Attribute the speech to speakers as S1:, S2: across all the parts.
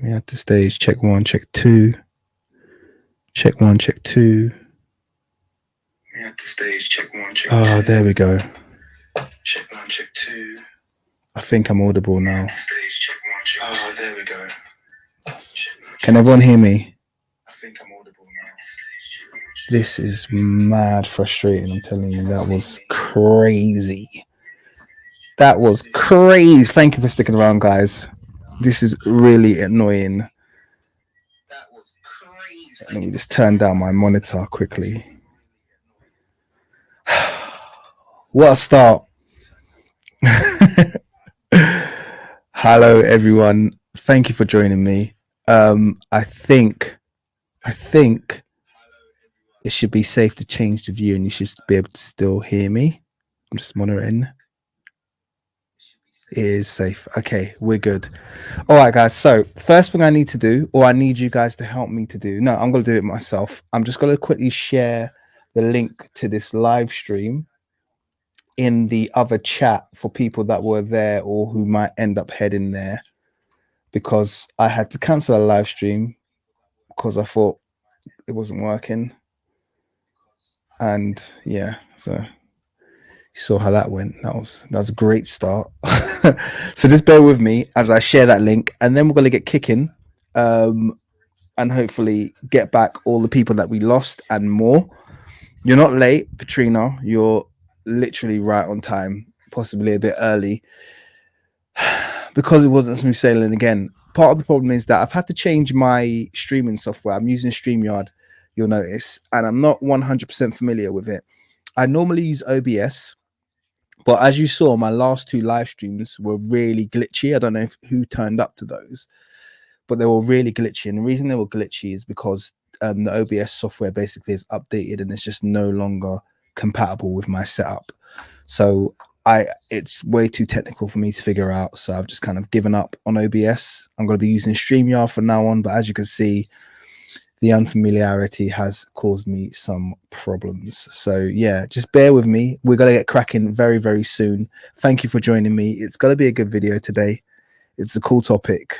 S1: We had the stage. Check 1, check 2. Check 1, check 2. We had the stage. Check 1, check 2. Oh, there we go. Check 1, check 2. I think I'm audible now. Stage. Check 1, check 2. Oh, there we go. Can everyone hear me? I think I'm audible now. This is mad frustrating. I'm telling you, that was crazy. That was crazy. Thank you for sticking around, guys. This is really annoying. That was crazy. Let me just turn down my monitor quickly. What a start. Hello, everyone. Thank you for joining me. I think it should be safe to change the view and you should be able to still hear me. I'm just monitoring. It is safe. Okay, we're good. All right, guys. So first thing I need to do, or I need you guys to help me to do. No, I'm going to do it myself. I'm just going to quickly share the link to this live stream in the other chat for people that were there or who might end up heading there, because I had to cancel a live stream because I thought it wasn't working. And yeah, so you saw how that went. That was a great start. So just bear with me as I share that link, and then we're going to get kicking and hopefully get back all the people that we lost and more. You're not late, Petrina. You're literally right on time, possibly a bit early, because it wasn't smooth sailing again. Part of the problem is that I've had to change my streaming software. I'm using StreamYard, you'll notice, and I'm not 100% familiar with it. I normally use OBS, but as you saw, my last 2 live streams were really glitchy. I don't know who turned up to those, but they were really glitchy. And the reason they were glitchy is because the OBS software basically is updated and it's just no longer compatible with my setup. So it's way too technical for me to figure out. So I've just kind of given up on OBS. I'm going to be using StreamYard from now on. But as you can see, the unfamiliarity has caused me some problems. So yeah, just bear with me. We're going to get cracking very, very soon. Thank you for joining me. It's going to be a good video today. It's a cool topic.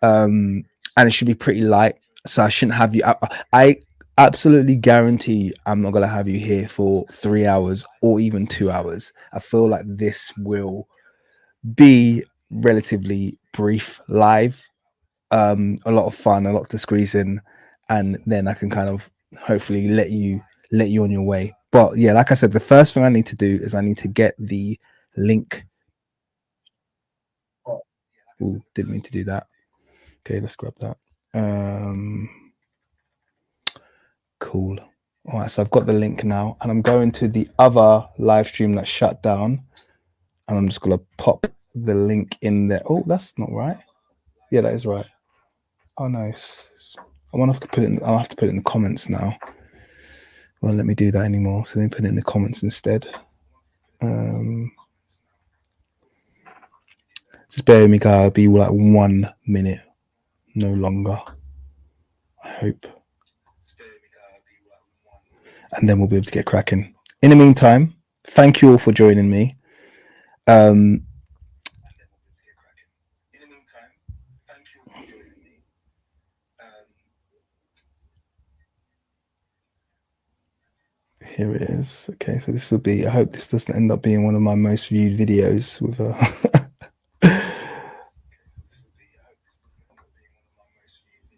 S1: And it should be pretty light. So I shouldn't have you. I absolutely guarantee I'm not going to have you here for 3 hours or even 2 hours. I feel like this will be relatively brief live. A lot of fun, a lot to squeeze in, and then I can kind of hopefully let you on your way. But yeah, like I said, the first thing I need to do is I need to get the link. Ooh, didn't mean to do that. Okay, let's grab that. Cool. All right, so I've got the link now, and I'm going to the other live stream that shut down, and I'm just gonna pop the link in there. Oh, that's not right. Yeah, that is right. Oh, nice. I wonder if I could put it in. I'll have to put it in the comments now. Won't let me do that anymore. So let me put it in the comments instead. Just bear with me, guys. It'll be like 1 minute, no longer. I hope. And then we'll be able to get cracking. In the meantime, thank you all for joining me. Here it is. Okay, so this will be, I hope this doesn't end up being one of my most viewed videos with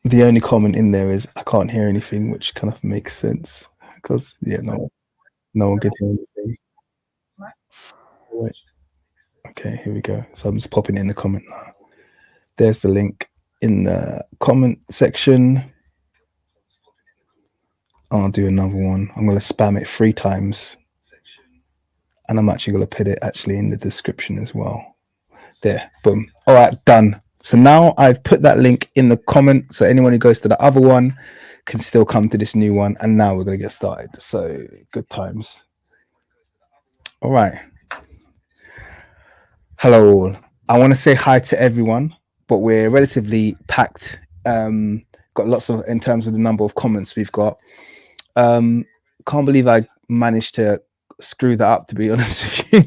S1: the only comment in there is I can't hear anything, which kind of makes sense because yeah, no one could hear anything. Wait. Okay, here we go. So I'm just popping in the comment now. There's the link in the comment section. I'll do another one. I'm going to spam it 3 times. And I'm actually going to put it actually in the description as well. There, boom. All right, done. So now I've put that link in the comment. So anyone who goes to the other one can still come to this new one. And now we're going to get started. So good times. All right. Hello all. I want to say hi to everyone, but we're relatively packed. Got lots of, in terms of the number of comments we've got. Can't believe I managed to screw that up, to be honest with you.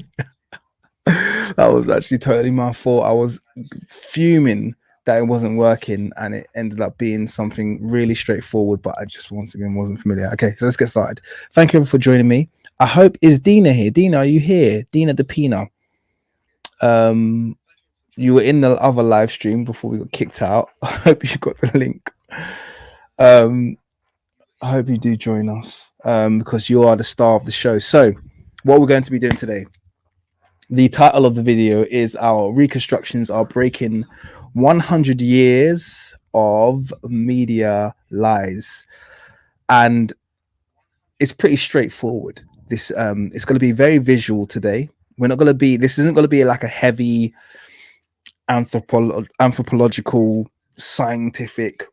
S1: That was actually totally my fault. I was fuming that it wasn't working, and it ended up being something really straightforward, but I just once again wasn't familiar. Okay, so let's get started. Thank you for joining me. I hope, is Dina here? Dina, are you here? Dina Depina. You were in the other live stream before we got kicked out. I hope you got the link. I hope you do join us, because you are the star of the show. So what we're going to be doing today, the title of the video is our reconstructions are breaking 100 years of media lies. And it's pretty straightforward. This it's going to be very visual today. We're not going to be, this isn't going to be like a heavy anthropological scientific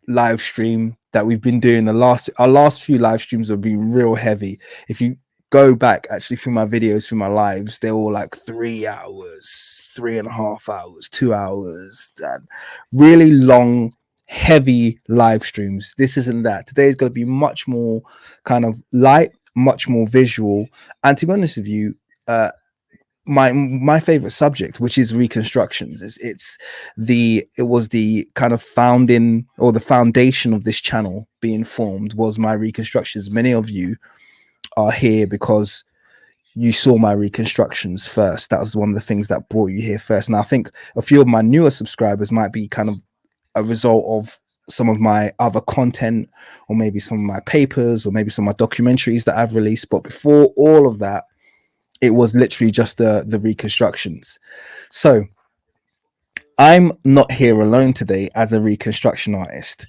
S1: live stream that we've been doing. Our last few live streams have been real heavy. If you go back actually through my videos, through my lives, they're all like 3 hours, 3.5 hours, 2 hours, and really long, heavy live streams. This isn't that. Today is going to be much more kind of light, much more visual, and to be honest with you, my favorite subject, which is reconstructions, it was the kind of founding, or the foundation of this channel being formed, was my reconstructions. Many of you are here because you saw my reconstructions first. That was one of the things that brought you here first. And I think a few of my newer subscribers might be kind of a result of some of my other content, or maybe some of my papers, or maybe some of my documentaries that I've released. But before all of that, it was literally just the reconstructions. So I'm not here alone today as a reconstruction artist.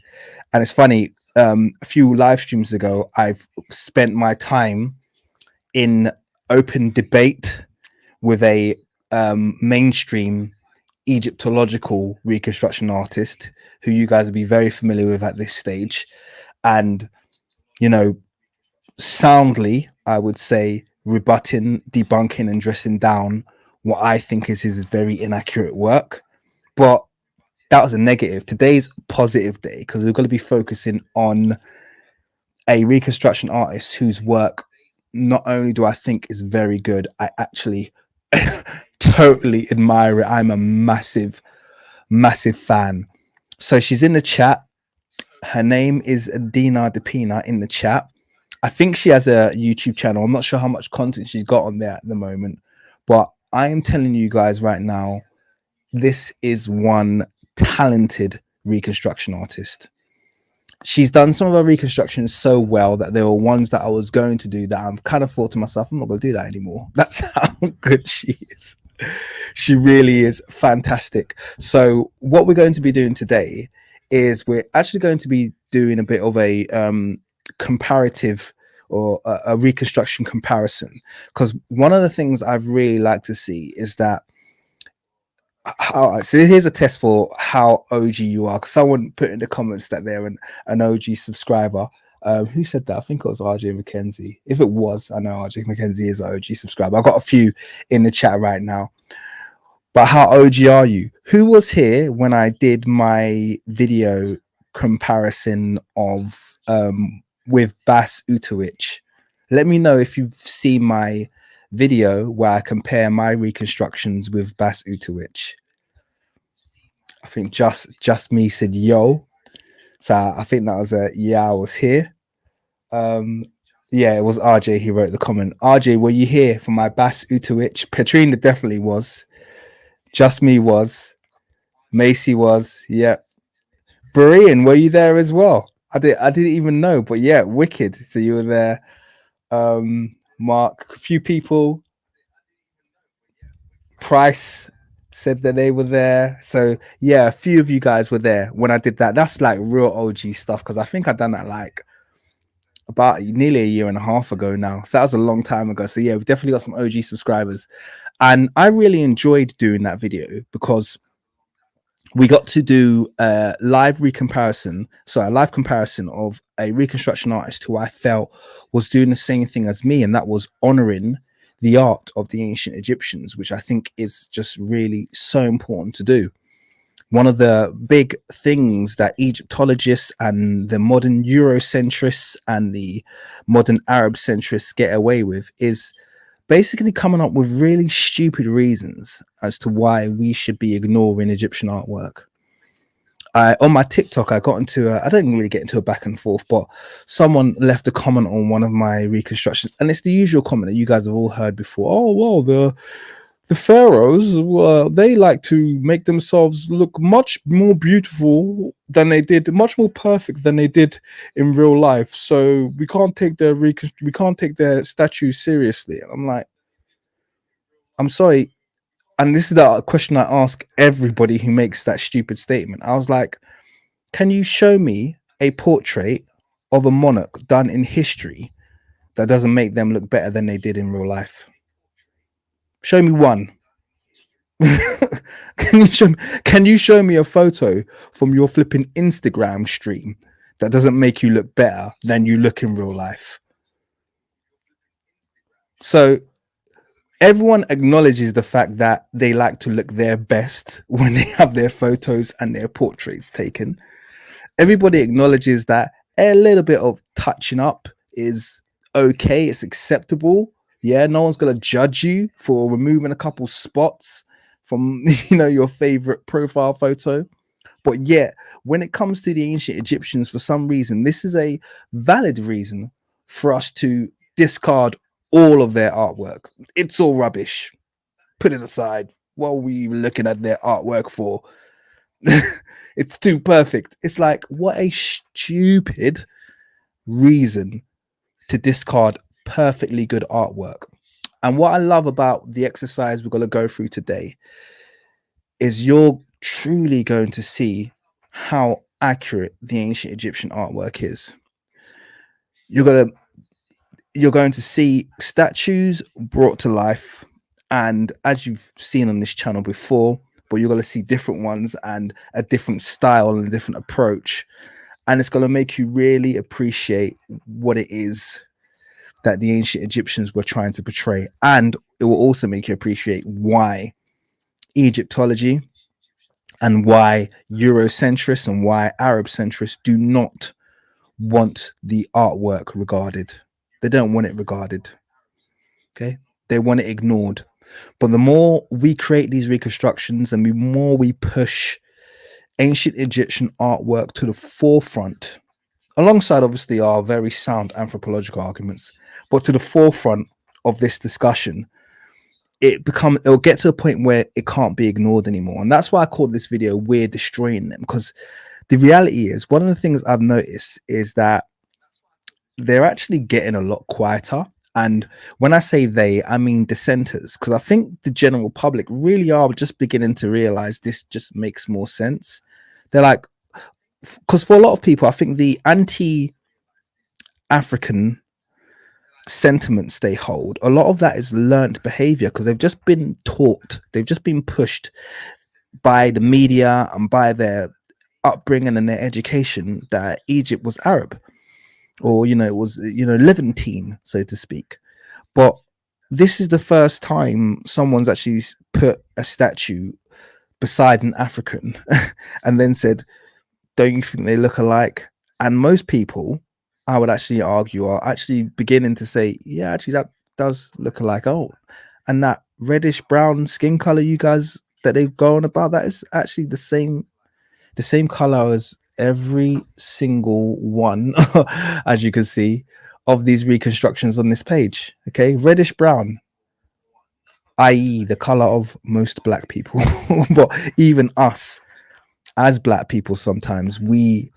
S1: And it's funny, a few live streams ago, I've spent my time in open debate with a mainstream Egyptological reconstruction artist who you guys will be very familiar with at this stage. And, you know, soundly, I would say, rebutting, debunking, and dressing down what I think is his very inaccurate work. But that was a negative. Today's a positive day, because we're going to be focusing on a reconstruction artist whose work not only do I think is very good, I actually totally admire it. I'm a massive fan. So she's in the chat. Her name is Dina Depina in the chat. I think she has a YouTube channel. I'm not sure how much content she's got on there at the moment, but I am telling you guys right now, this is one talented reconstruction artist. She's done some of her reconstructions so well that there were ones that I was going to do that I've kind of thought to myself, I'm not going to do that anymore. That's how good she is. She really is fantastic. So what we're going to be doing today is we're actually going to be doing a bit of a comparative, or a reconstruction comparison, because one of the things I've really liked to see is that so here's a test for how OG you are, because someone put in the comments that they're an OG subscriber. Who said that? I think it was RJ McKenzie. If it was, I know RJ McKenzie is an OG subscriber. I've got a few in the chat right now. But how OG are you? Who was here when I did my video comparison of with Bas Utowicz? Let me know if you've seen my video where I compare my reconstructions with Bas Utowicz. I think just me said yo. So I think that was I was here. Yeah, it was RJ who wrote the comment. RJ, were you here for my Bas Utowicz? Petrina definitely was. Just me was. Macy was. Yeah. Brian, were you there as well? I didn't even know, but yeah, wicked. So you were there. Mark, a few people. Price said that they were there. So yeah, a few of you guys were there when I did that. That's like real OG stuff, because I think I'd done that like about nearly a year and a half ago now. So that was a long time ago. So yeah, we've definitely got some OG subscribers. And I really enjoyed doing that video because we got to do a live comparison of a reconstruction artist who I felt was doing the same thing as me, and that was honoring the art of the ancient Egyptians, which I think is just really so important to do. One of the big things that Egyptologists and the modern Eurocentrists and the modern Arab centrists get away with is basically coming up with really stupid reasons as to why we should be ignoring Egyptian artwork. I on my TikTok, I got into I don't really get into a back and forth, but someone left a comment on one of my reconstructions, and it's the usual comment that you guys have all heard before. Oh well, the pharaohs, they like to make themselves look much more beautiful than they did, much more perfect than they did in real life. So we can't take we can't take their statues seriously. And I'm like, I'm sorry. And this is the question I ask everybody who makes that stupid statement. I was like, can you show me a portrait of a monarch done in history that doesn't make them look better than they did in real life? Show me one. Can you show me a photo from your flipping Instagram stream that doesn't make you look better than you look in real life? So everyone acknowledges the fact that they like to look their best when they have their photos and their portraits taken. Everybody acknowledges that a little bit of touching up is okay, it's acceptable. Yeah, no one's gonna judge you for removing a couple spots from your favorite profile photo. But yet, when it comes to the ancient Egyptians, for some reason, this is a valid reason for us to discard all of their artwork. It's all rubbish. Put it aside. What are we looking at their artwork for? It's too perfect. It's like, what a stupid reason to discard perfectly good artwork. And what I love about the exercise we're going to go through today is you're truly going to see how accurate the ancient Egyptian artwork is. You're going to see statues brought to life, and as you've seen on this channel before, but you're going to see different ones and a different style and a different approach, and it's going to make you really appreciate what it is that the ancient Egyptians were trying to portray, and it will also make you appreciate why Egyptology and why Eurocentrists and why Arab centrists do not want the artwork regarded. They don't want it regarded. Okay, they want it ignored. But the more we create these reconstructions and the more we push ancient Egyptian artwork to the forefront, alongside obviously our very sound anthropological arguments, but to the forefront of this discussion, it'll get to a point where it can't be ignored anymore. And that's why I called this video "We're Destroying Them," because the reality is, one of the things I've noticed is that they're actually getting a lot quieter. And when I say they, I mean dissenters, because I think the general public really are just beginning to realize this just makes more sense. They're like, because for a lot of people, I think the anti-African sentiments they hold, a lot of that is learnt behavior, because they've just been taught, they've just been pushed by the media and by their upbringing and their education that Egypt was Arab, or it was Levantine, so to speak. But this is the first time someone's actually put a statue beside an African and then said, don't you think they look alike? And most people, I would actually argue, are actually beginning to say, yeah, actually that does look alike. Oh, and that reddish brown skin color you guys that they've gone about, that is actually the same color as every single one, as you can see, of these reconstructions on this page. Okay, reddish brown, i.e. the color of most black people. But even us as black people, sometimes we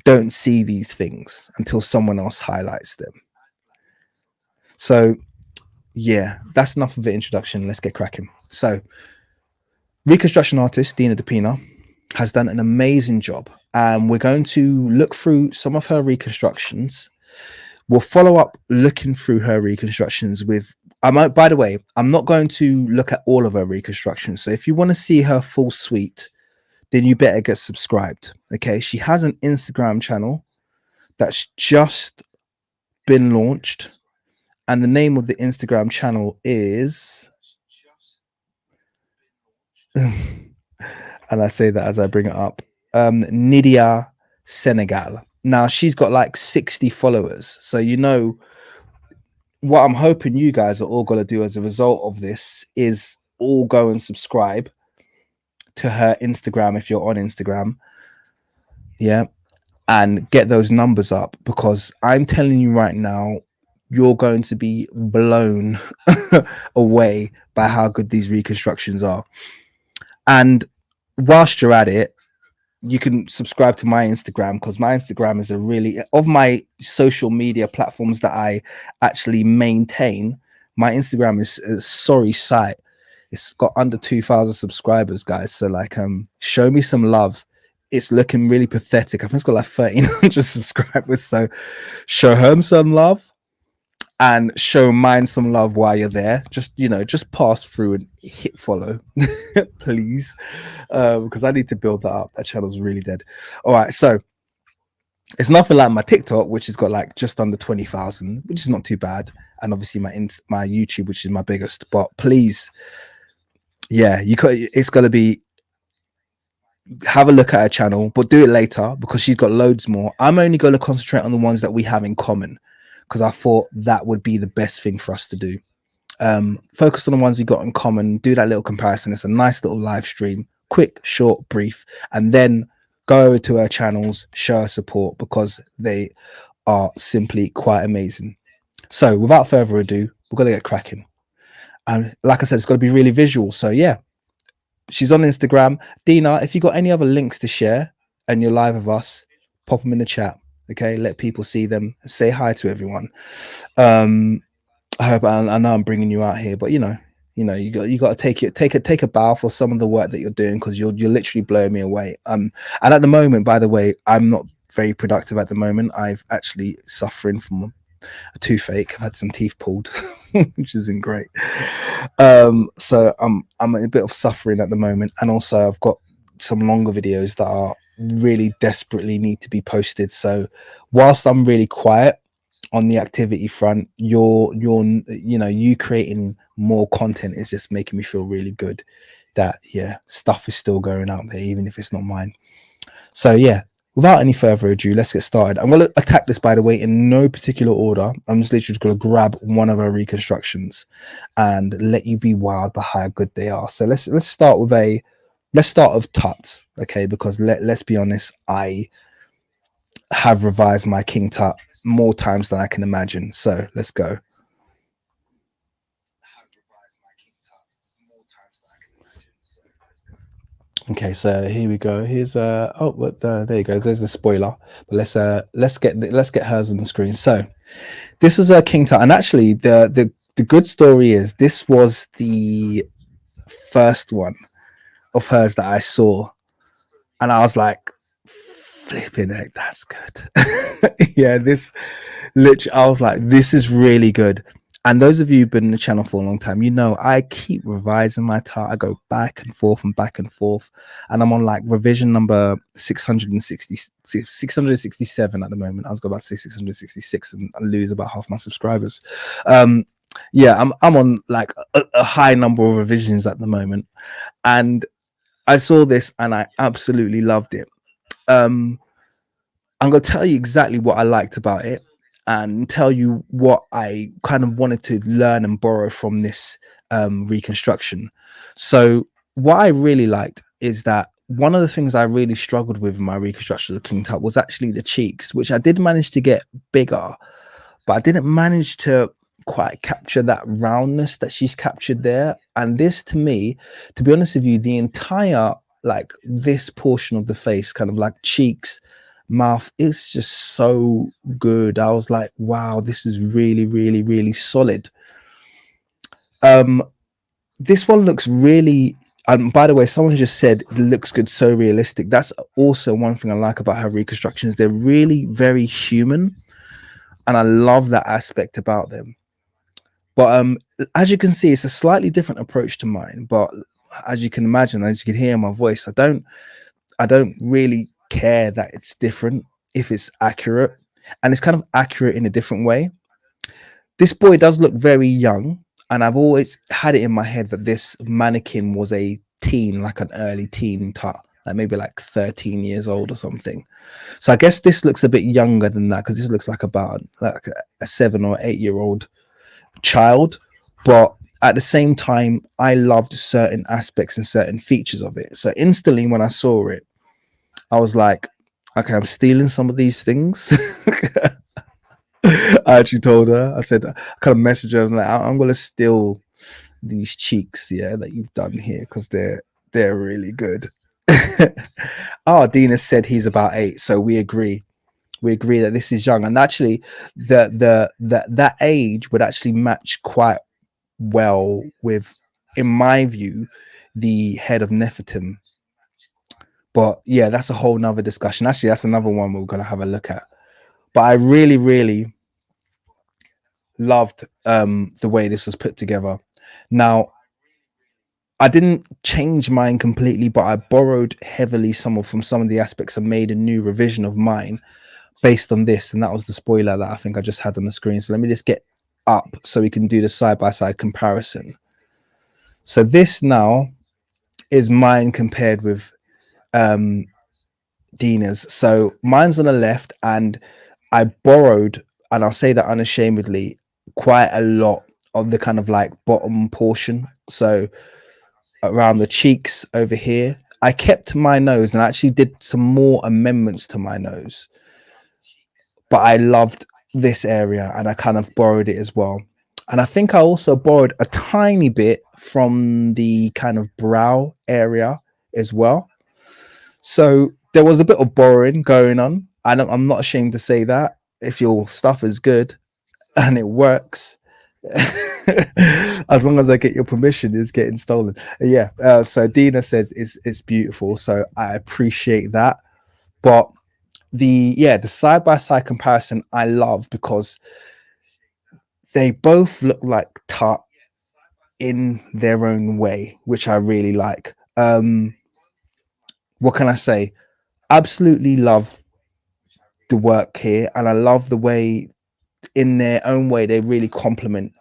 S1: don't see these things until someone else highlights them. So yeah, that's enough of the introduction. Let's get cracking. So reconstruction artist Dina Depina has done an amazing job, and we're going to look through some of her reconstructions. We'll follow up looking through her reconstructions with, by the way, I'm not going to look at all of her reconstructions, so if you want to see her full suite, then you better get subscribed. Okay, she has an Instagram channel that's just been launched, and the name of the Instagram channel is and I say that as I bring it up, Nidia Senegal. Now she's got like 60 followers, so what I'm hoping you guys are all going to do as a result of this is all go and subscribe to her Instagram if you're on Instagram. Yeah. And get those numbers up, because I'm telling you right now, you're going to be blown away by how good these reconstructions are. And whilst you're at it, you can subscribe to my Instagram, because my Instagram is a really, of my social media platforms that I actually maintain, my Instagram is a sorry site. It's got under 2,000 subscribers, guys. So like, show me some love. It's looking really pathetic. I think it's got like 1,300 subscribers. So show her some love and show mine some love while you're there. Just, just pass through and hit follow, please, because I need to build that up. That channel's really dead. All right, so it's nothing like my TikTok, which has got like just under 20,000, which is not too bad, and obviously my YouTube, which is my biggest. But please, yeah, it's gonna be, have a look at her channel, but do it later, because she's got loads more. I'm only going to concentrate on the ones that we have in common, because I thought that would be the best thing for us to do. Focus on the ones we got in common, do that little comparison. It's a nice little live stream, quick, short, brief, and then go over to her channels, show her support, because they are simply quite amazing. So without further ado, we're going to get cracking. And like I said, it's got to be really visual. So yeah, she's on Instagram. Dina, if you got any other links to share and you're live with us, pop them in the chat. Okay, let people see them. Say hi to everyone. I hope, I know I'm bringing you out here, but you got to take a bow for some of the work that you're doing, because you're literally blowing me away. And at the moment, by the way, I'm not very productive at the moment. I've actually suffering from a toothache. I've had some teeth pulled, which isn't great. So I'm a bit of suffering at the moment, and also I've got some longer videos that are really desperately need to be posted. So whilst I'm really quiet on the activity front, you creating more content is just making me feel really good that stuff is still going out there, even if it's not mine. So yeah, without any further ado, let's get started. I'm going to attack this, by the way, in no particular order. I'm just literally going to grab one of our reconstructions and let you be wowed by how good they are. So let's start with Tut, okay? Because let's be honest, I have revised my King Tut more times than I can imagine. So let's go. Okay, so here we go. Here's there you go. There's a spoiler. But let's get hers on the screen. So this is a King Tut, and actually the good story is this was the first one of hers that I saw, and I was like, flipping heck, that's good. Yeah, this literally, I was like, this is really good. And those of you who've been in the channel for a long time, I keep revising my Tut. I go back and forth and back and forth, and I'm on like revision number 667 at the moment. I was about to say 666 and lose about half my subscribers. Yeah, I'm on like a high number of revisions at the moment, and I saw this and I absolutely loved it. I'm going to tell you exactly what I liked about it, and tell you what I kind of wanted to learn and borrow from this reconstruction. So what I really liked is that one of the things I really struggled with in my reconstruction of King Tut was actually the cheeks, which I did manage to get bigger, but I didn't manage to quite capture that roundness that she's captured there. And this, to me, to be honest with you, the entire, like, this portion of the face, kind of like cheeks, mouth, is just so good. I was like, wow, this is really, really, really solid. This one looks really, and by the way, someone just said it looks good, so realistic. That's also one thing I like about her reconstructions. They're really very human, and I love that aspect about them. But as you can see, it's a slightly different approach to mine. But as you can imagine, as you can hear in my voice, I don't really care that it's different if it's accurate, and it's kind of accurate in a different way. This boy does look very young, and I've always had it in my head that this mannequin was a teen, like an early teen Tut, like maybe like 13 years old or something. So I guess this looks a bit younger than that, because this looks like about like a 7 or 8 year old child. But at the same time, I loved certain aspects and certain features of it. So instantly when I saw it, I was like, okay, I'm stealing some of these things. I actually told her, I said, I kind of messaged her, I was like, I'm going to steal these cheeks, yeah, that you've done here because they're really good. Oh, Dina said he's about 8, so we agree. We agree that this is young, and actually, that age would actually match quite well with, in my view, the head of Nefertim. But yeah, that's a whole nother discussion. Actually, that's another one we're gonna have a look at. But I really, really loved the way this was put together. Now, I didn't change mine completely, but I borrowed heavily from some of the aspects and made a new revision of mine based on this. And that was the spoiler that I think I just had on the screen. So let me just get up so we can do the side-by-side comparison. So this now is mine compared with Dina's. So mine's on the left, and I borrowed, and I'll say that unashamedly, quite a lot of the kind of like bottom portion. So around the cheeks over here, I kept my nose and I actually did some more amendments to my nose, but I loved this area and I kind of borrowed it as well. And I think I also borrowed a tiny bit from the kind of brow area as well. So there was a bit of borrowing going on. I'm not ashamed to say that. If your stuff is good and it works, as long as I get your permission, it's getting stolen. Yeah. So Dina says it's beautiful. So I appreciate that. But the side by side comparison I love because they both look like Tut in their own way, which I really like. What can I say? Absolutely love the work here, and I love the way, in their own way, they really complement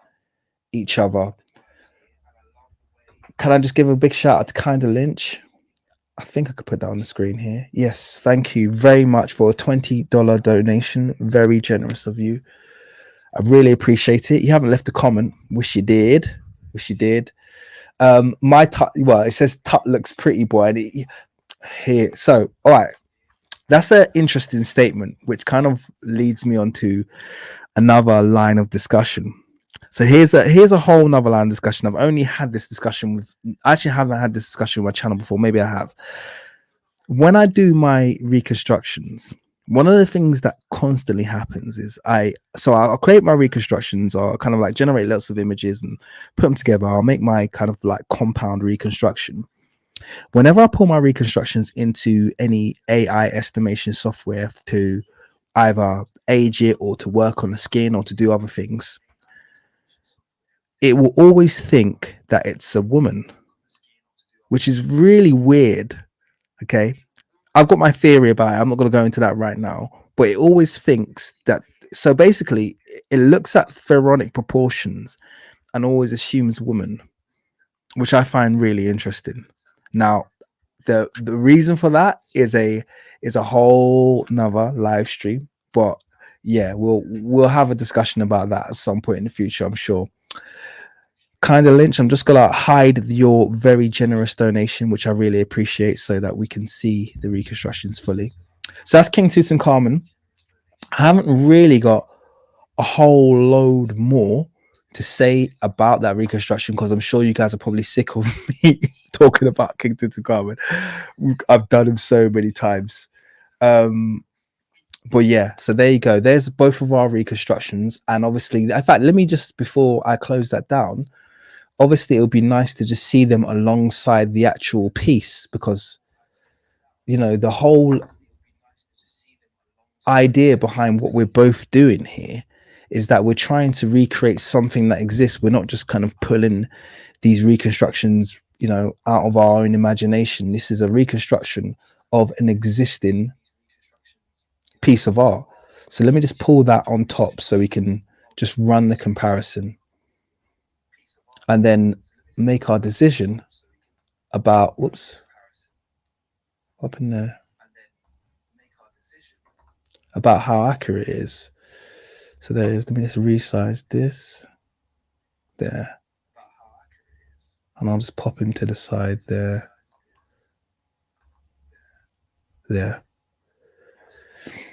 S1: each other. Can I just give a big shout out to Kinda Lynch? I think I could put that on the screen here. Yes, thank you very much for a $20 donation. Very generous of you. I really appreciate it. You haven't left a comment. Wish you did. Wish you did. My Tut, well, it says Tut looks pretty, boy. And here, so all right, that's an interesting statement, which kind of leads me on to another line of discussion. So here's a whole nother line of discussion. I've only had this discussion with, I actually haven't had this discussion with my channel before. Maybe I have. When I do my reconstructions, one of the things that constantly happens is I'll create my reconstructions, or kind of like generate lots of images and put them together. I'll make my kind of like compound reconstruction. Whenever I pull my reconstructions into any AI estimation software to either age it or to work on the skin or to do other things, it will always think that it's a woman, which is really weird. Okay. I've got my theory about it. I'm not going to go into that right now, but it always thinks that. So basically, it looks at pharaonic proportions and always assumes woman, which I find really interesting. Now, the reason for that is a whole nother live stream, but yeah, we'll have a discussion about that at some point in the future, I'm sure. Kinda Lynch, I'm just gonna hide your very generous donation, which I really appreciate, so that we can see the reconstructions fully. So that's King Tutankhamun. I haven't really got a whole load more to say about that reconstruction because I'm sure you guys are probably sick of me talking about King Tutankhamun. I've done him so many times. But yeah, so there you go. There's both of our reconstructions. And obviously, in fact, let me just, before I close that down, obviously it would be nice to just see them alongside the actual piece, because the whole idea behind what we're both doing here is that we're trying to recreate something that exists. We're not just kind of pulling these reconstructions out of our own imagination. This is a reconstruction of an existing piece of art. So let me just pull that on top so we can just run the comparison and then make our decision about, whoops, up in there, about how accurate it is. So there is, let me just resize this there, and I'll just pop him to the side there.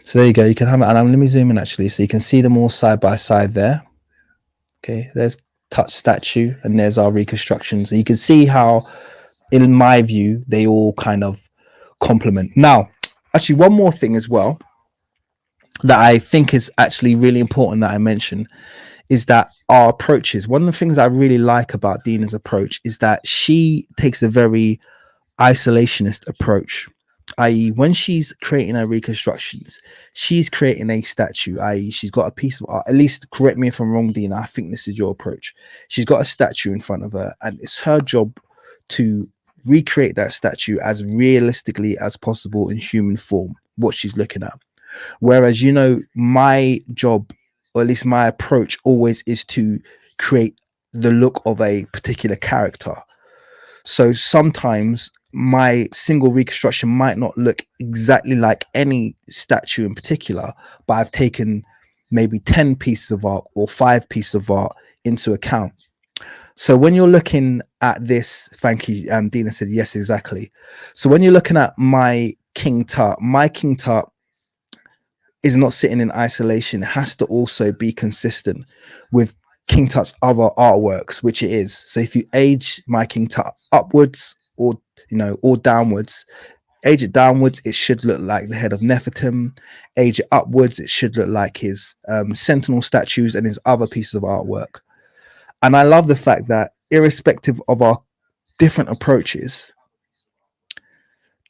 S1: So there you go. You can have it, and let me zoom in actually, so you can see them all side by side there. Okay, there's Tut's statue, and there's our reconstructions. And you can see how, in my view, they all kind of complement. Now, actually, one more thing as well that I think is actually really important that I mention is that our approaches. One of the things I really like about Dina's approach is that she takes a very isolationist approach, i.e., when she's creating her reconstructions, she's creating a statue, i.e., she's got a piece of art. At least, correct me if I'm wrong, Dina. I think this is your approach. She's got a statue in front of her, and it's her job to recreate that statue as realistically as possible in human form, what she's looking at. Whereas, my job, or at least my approach, always is to create the look of a particular character. So sometimes my single reconstruction might not look exactly like any statue in particular, but I've taken maybe 10 pieces of art or 5 pieces of art into account. So when you're looking at this, thank you, Dina said yes, exactly. So when you're looking at my King Tut is not sitting in isolation. It has to also be consistent with King Tut's other artworks, which it is. So if you age my King Tut upwards or downwards, age it downwards, it should look like the head of Nefertum. Age it upwards, it should look like his sentinel statues and his other pieces of artwork. And I love the fact that irrespective of our different approaches,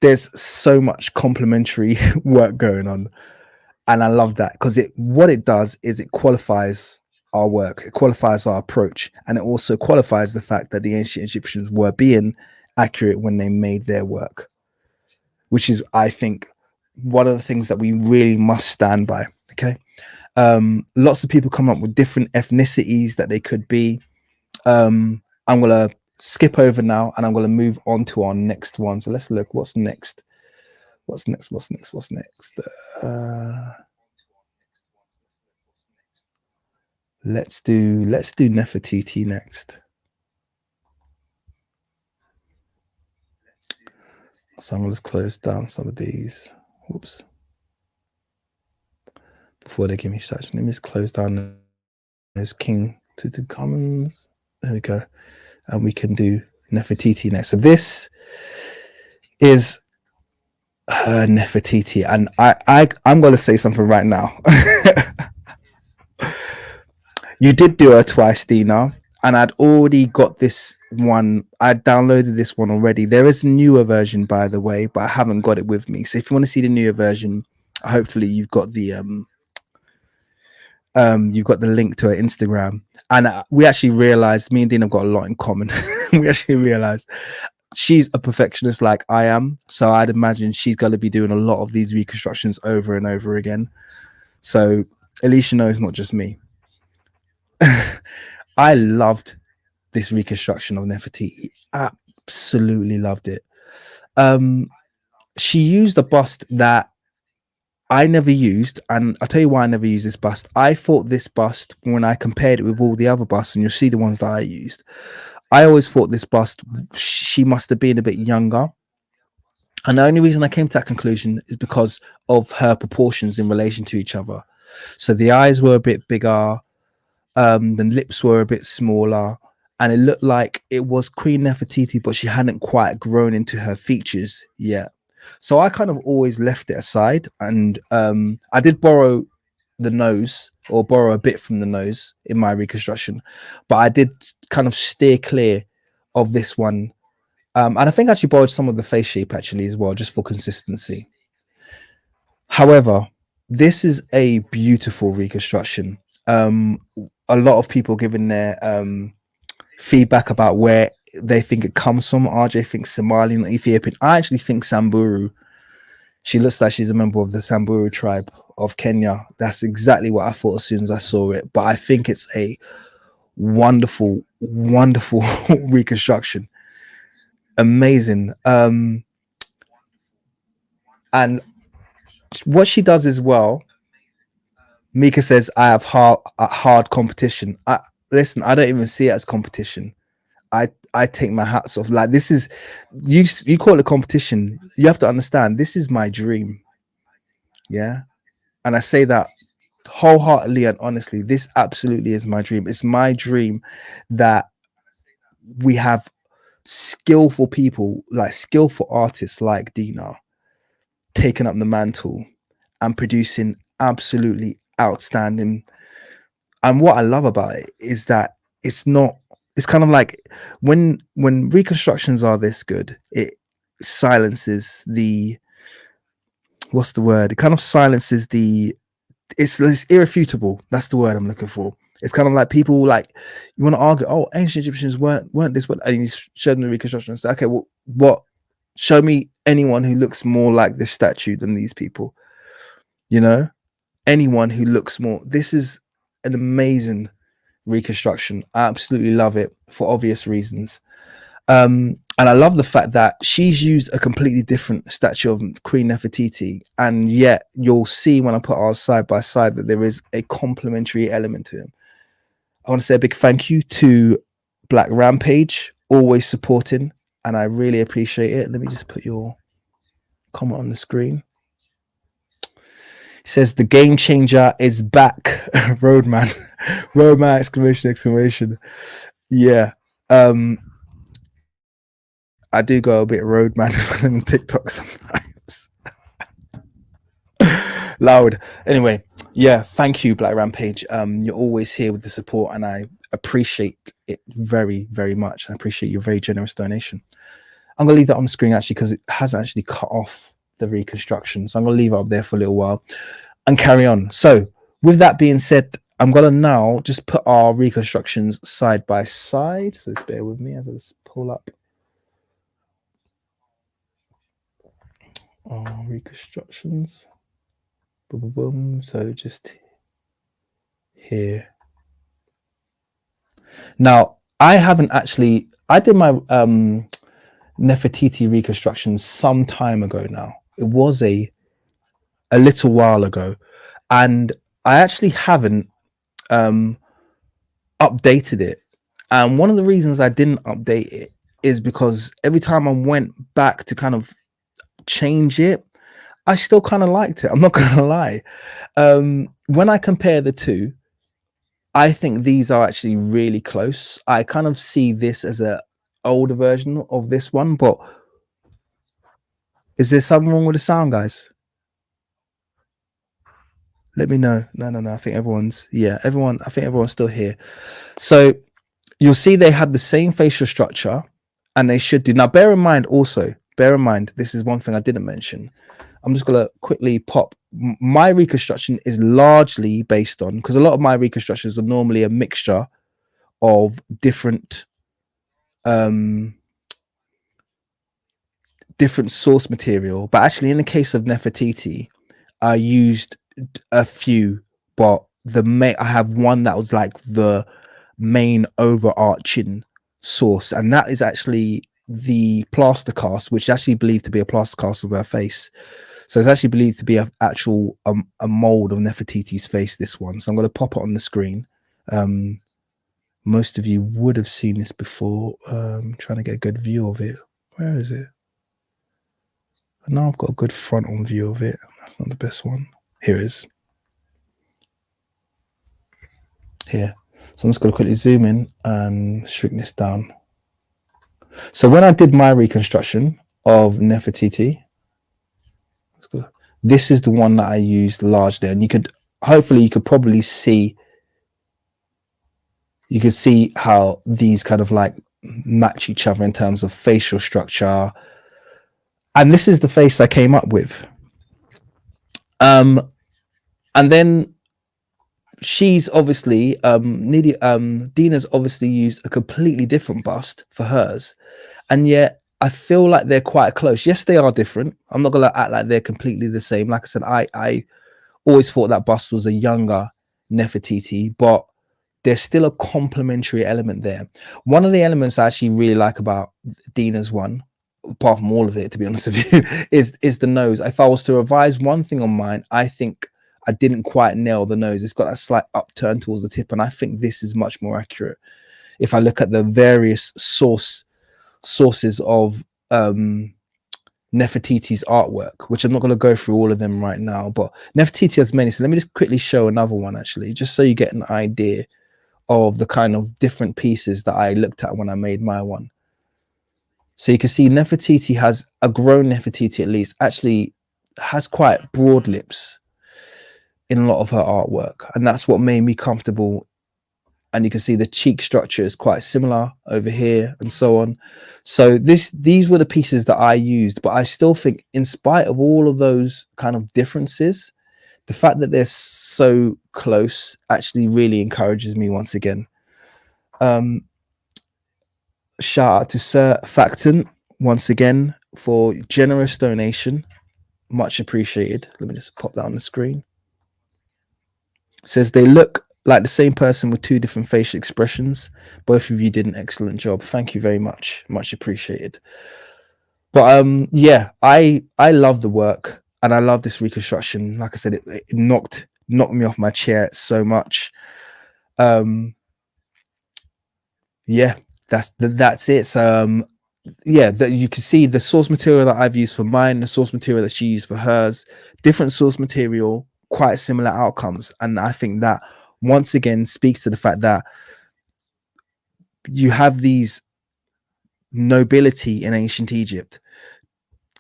S1: there's so much complementary work going on. And I love that, because what it does is it qualifies our work, it qualifies our approach, and it also qualifies the fact that the ancient Egyptians were being accurate when they made their work, which is, I think, one of the things that we really must stand by. Okay. Lots of people come up with different ethnicities that they could be. I'm gonna skip over now, and I'm gonna move on to our next one. So let's look what's next. What's next? Let's do Nefertiti next. So I'm gonna just close down some of these. Whoops. Before they give me such, let me just close down those King Tutankhamun's. There we go. And we can do Nefertiti next. So this is her Nefertiti, and I'm going to say something right now. You did do her twice, Dina, and I'd already got this one. I downloaded this one already. There is a newer version, by the way, but I haven't got it with me. So if you want to see the newer version, hopefully you've got the link to her Instagram. And we actually realized, me and Dina have got a lot in common. We actually realized she's a perfectionist like I am, so I'd imagine she's going to be doing a lot of these reconstructions over and over again. So at least you know it's not just me. I loved this reconstruction of Nefertiti. Absolutely loved it. She used a bust that I never used, and I'll tell you why I never used this bust. I thought this bust, when I compared it with all the other busts, and you'll see the ones that I used, I always thought this bust, she must have been a bit younger. And the only reason I came to that conclusion is because of her proportions in relation to each other. So the eyes were a bit bigger, the lips were a bit smaller, and it looked like it was Queen Nefertiti, but she hadn't quite grown into her features yet. So I kind of always left it aside, and I did borrow the nose, or borrow a bit from the nose in my reconstruction, but I did kind of steer clear of this one. And I think I actually borrowed some of the face shape actually as well, just for consistency. However, this is a beautiful reconstruction. A lot of people giving their feedback about where they think it comes from. RJ thinks Somalian, Ethiopian. I actually think Samburu. She looks like she's a member of the Samburu tribe of Kenya. That's exactly what I thought as soon as I saw it. But I think it's a wonderful, wonderful reconstruction. Amazing. And what she does as well, Mika says, I have hard competition. Listen, I don't even see it as competition. I take my hats off. Like, this is, you call it competition. You have to understand, this is my dream. Yeah. And I say that wholeheartedly and honestly. This absolutely is my dream. It's my dream that we have skillful people, like skillful artists like Dina, taking up the mantle and producing absolutely outstanding. And what I love about it is that it's not, it's kind of like when reconstructions are this good, it silences the, what's the word, it kind of silences the, it's irrefutable. That's the word I'm looking for. It's kind of like people like, you want to argue, oh, ancient Egyptians weren't this, but and you show them the reconstruction and say, okay, well, what? Show me anyone who looks more like this statue than these people. You know, anyone who looks more. This is an amazing reconstruction. I absolutely love it for obvious reasons. And I love the fact that she's used a completely different statue of Queen Nefertiti, and yet you'll see when I put ours side by side that there is a complementary element to him. I want to say a big thank you to Black Rampage, always supporting, and I really appreciate it. Let me just put your comment on the screen. He says the game changer is back. Roadman. Roadman exclamation. Yeah. I do go a bit roadman on TikTok sometimes. Loud. Anyway, yeah, thank you, Black Rampage. You're always here with the support, and I appreciate it very, very much. I appreciate your very generous donation. I'm gonna leave that on the screen actually because it hasn't actually cut off the reconstruction. So I'm gonna leave it up there for a little while and carry on. So with that being said, I'm gonna now just put our reconstructions side by side. So just bear with me as I just pull up our reconstructions. Boom, boom, boom. So just here. Now I haven't actually. I did my Nefertiti reconstruction some time ago. Now it was a little while ago, and I actually haven't updated it. And one of the reasons I didn't update it is because every time I went back to kind of change it, I still kind of liked it. I'm not gonna lie. When I compare the two, I think these are actually really close. I kind of see this as a older version of this one, but is there something wrong with the sound, guys? Let me know. No. I think everyone's, yeah, everyone, I think everyone's still here. So you'll see they had the same facial structure, and they should do. Now, bear in mind, this is one thing I didn't mention. I'm just going to quickly pop. My reconstruction is largely based on, because a lot of my reconstructions are normally a mixture of different source material. But actually, in the case of Nefertiti, I used a few, but I have one that was like the main overarching source, and that is actually the plaster cast, which is actually believed to be a plaster cast of her face. So it's actually believed to be an actual a mold of Nefertiti's face, this one. So I'm going to pop it on the screen. Most of you would have seen this before. Trying to get a good view of it. Where is it? And now I've got a good front-on view of it. That's not the best one. Here it is. Here. So I'm just going to quickly zoom in and shrink this down. So when I did my reconstruction of Nefertiti, this is the one that I used largely, and you could probably see, you could see how these kind of like match each other in terms of facial structure. And this is the face I came up with. And then she's obviously Dina's obviously used a completely different bust for hers, and yet I feel like they're quite close. Yes, they are different. I'm not gonna act like they're completely the same. Like I said, I always thought that bust was a younger Nefertiti, but there's still a complementary element there. One of the elements I actually really like about Dina's one, apart from all of it, to be honest with you, is the nose. If I was to revise one thing on mine, I think I didn't quite nail the nose. It's got a slight upturn towards the tip, and I think this is much more accurate. If I look at the various sources of Nefertiti's artwork, which I'm not going to go through all of them right now, but Nefertiti has many. So let me just quickly show another one, actually, just so you get an idea of the kind of different pieces that I looked at when I made my one. So you can see Nefertiti has a grown Nefertiti, at least, actually has quite broad lips in a lot of her artwork. And that's what made me comfortable. And you can see the cheek structure is quite similar over here and so on. So these were the pieces that I used, but I still think in spite of all of those kind of differences, the fact that they're so close actually really encourages me once again. Shout out to Sir Facton once again for generous donation. Much appreciated. Let me just pop that on the screen. Says they look like the same person with two different facial expressions. Both of you did an excellent job. Thank you very much. Much appreciated. But yeah, I love the work and I love this reconstruction. Like I said, it knocked me off my chair so much. Yeah, that's it. So yeah, that you can see the source material that I've used for mine, the source material that she used for hers, different source material, quite similar outcomes. And I think that once again speaks to the fact that you have these nobility in ancient Egypt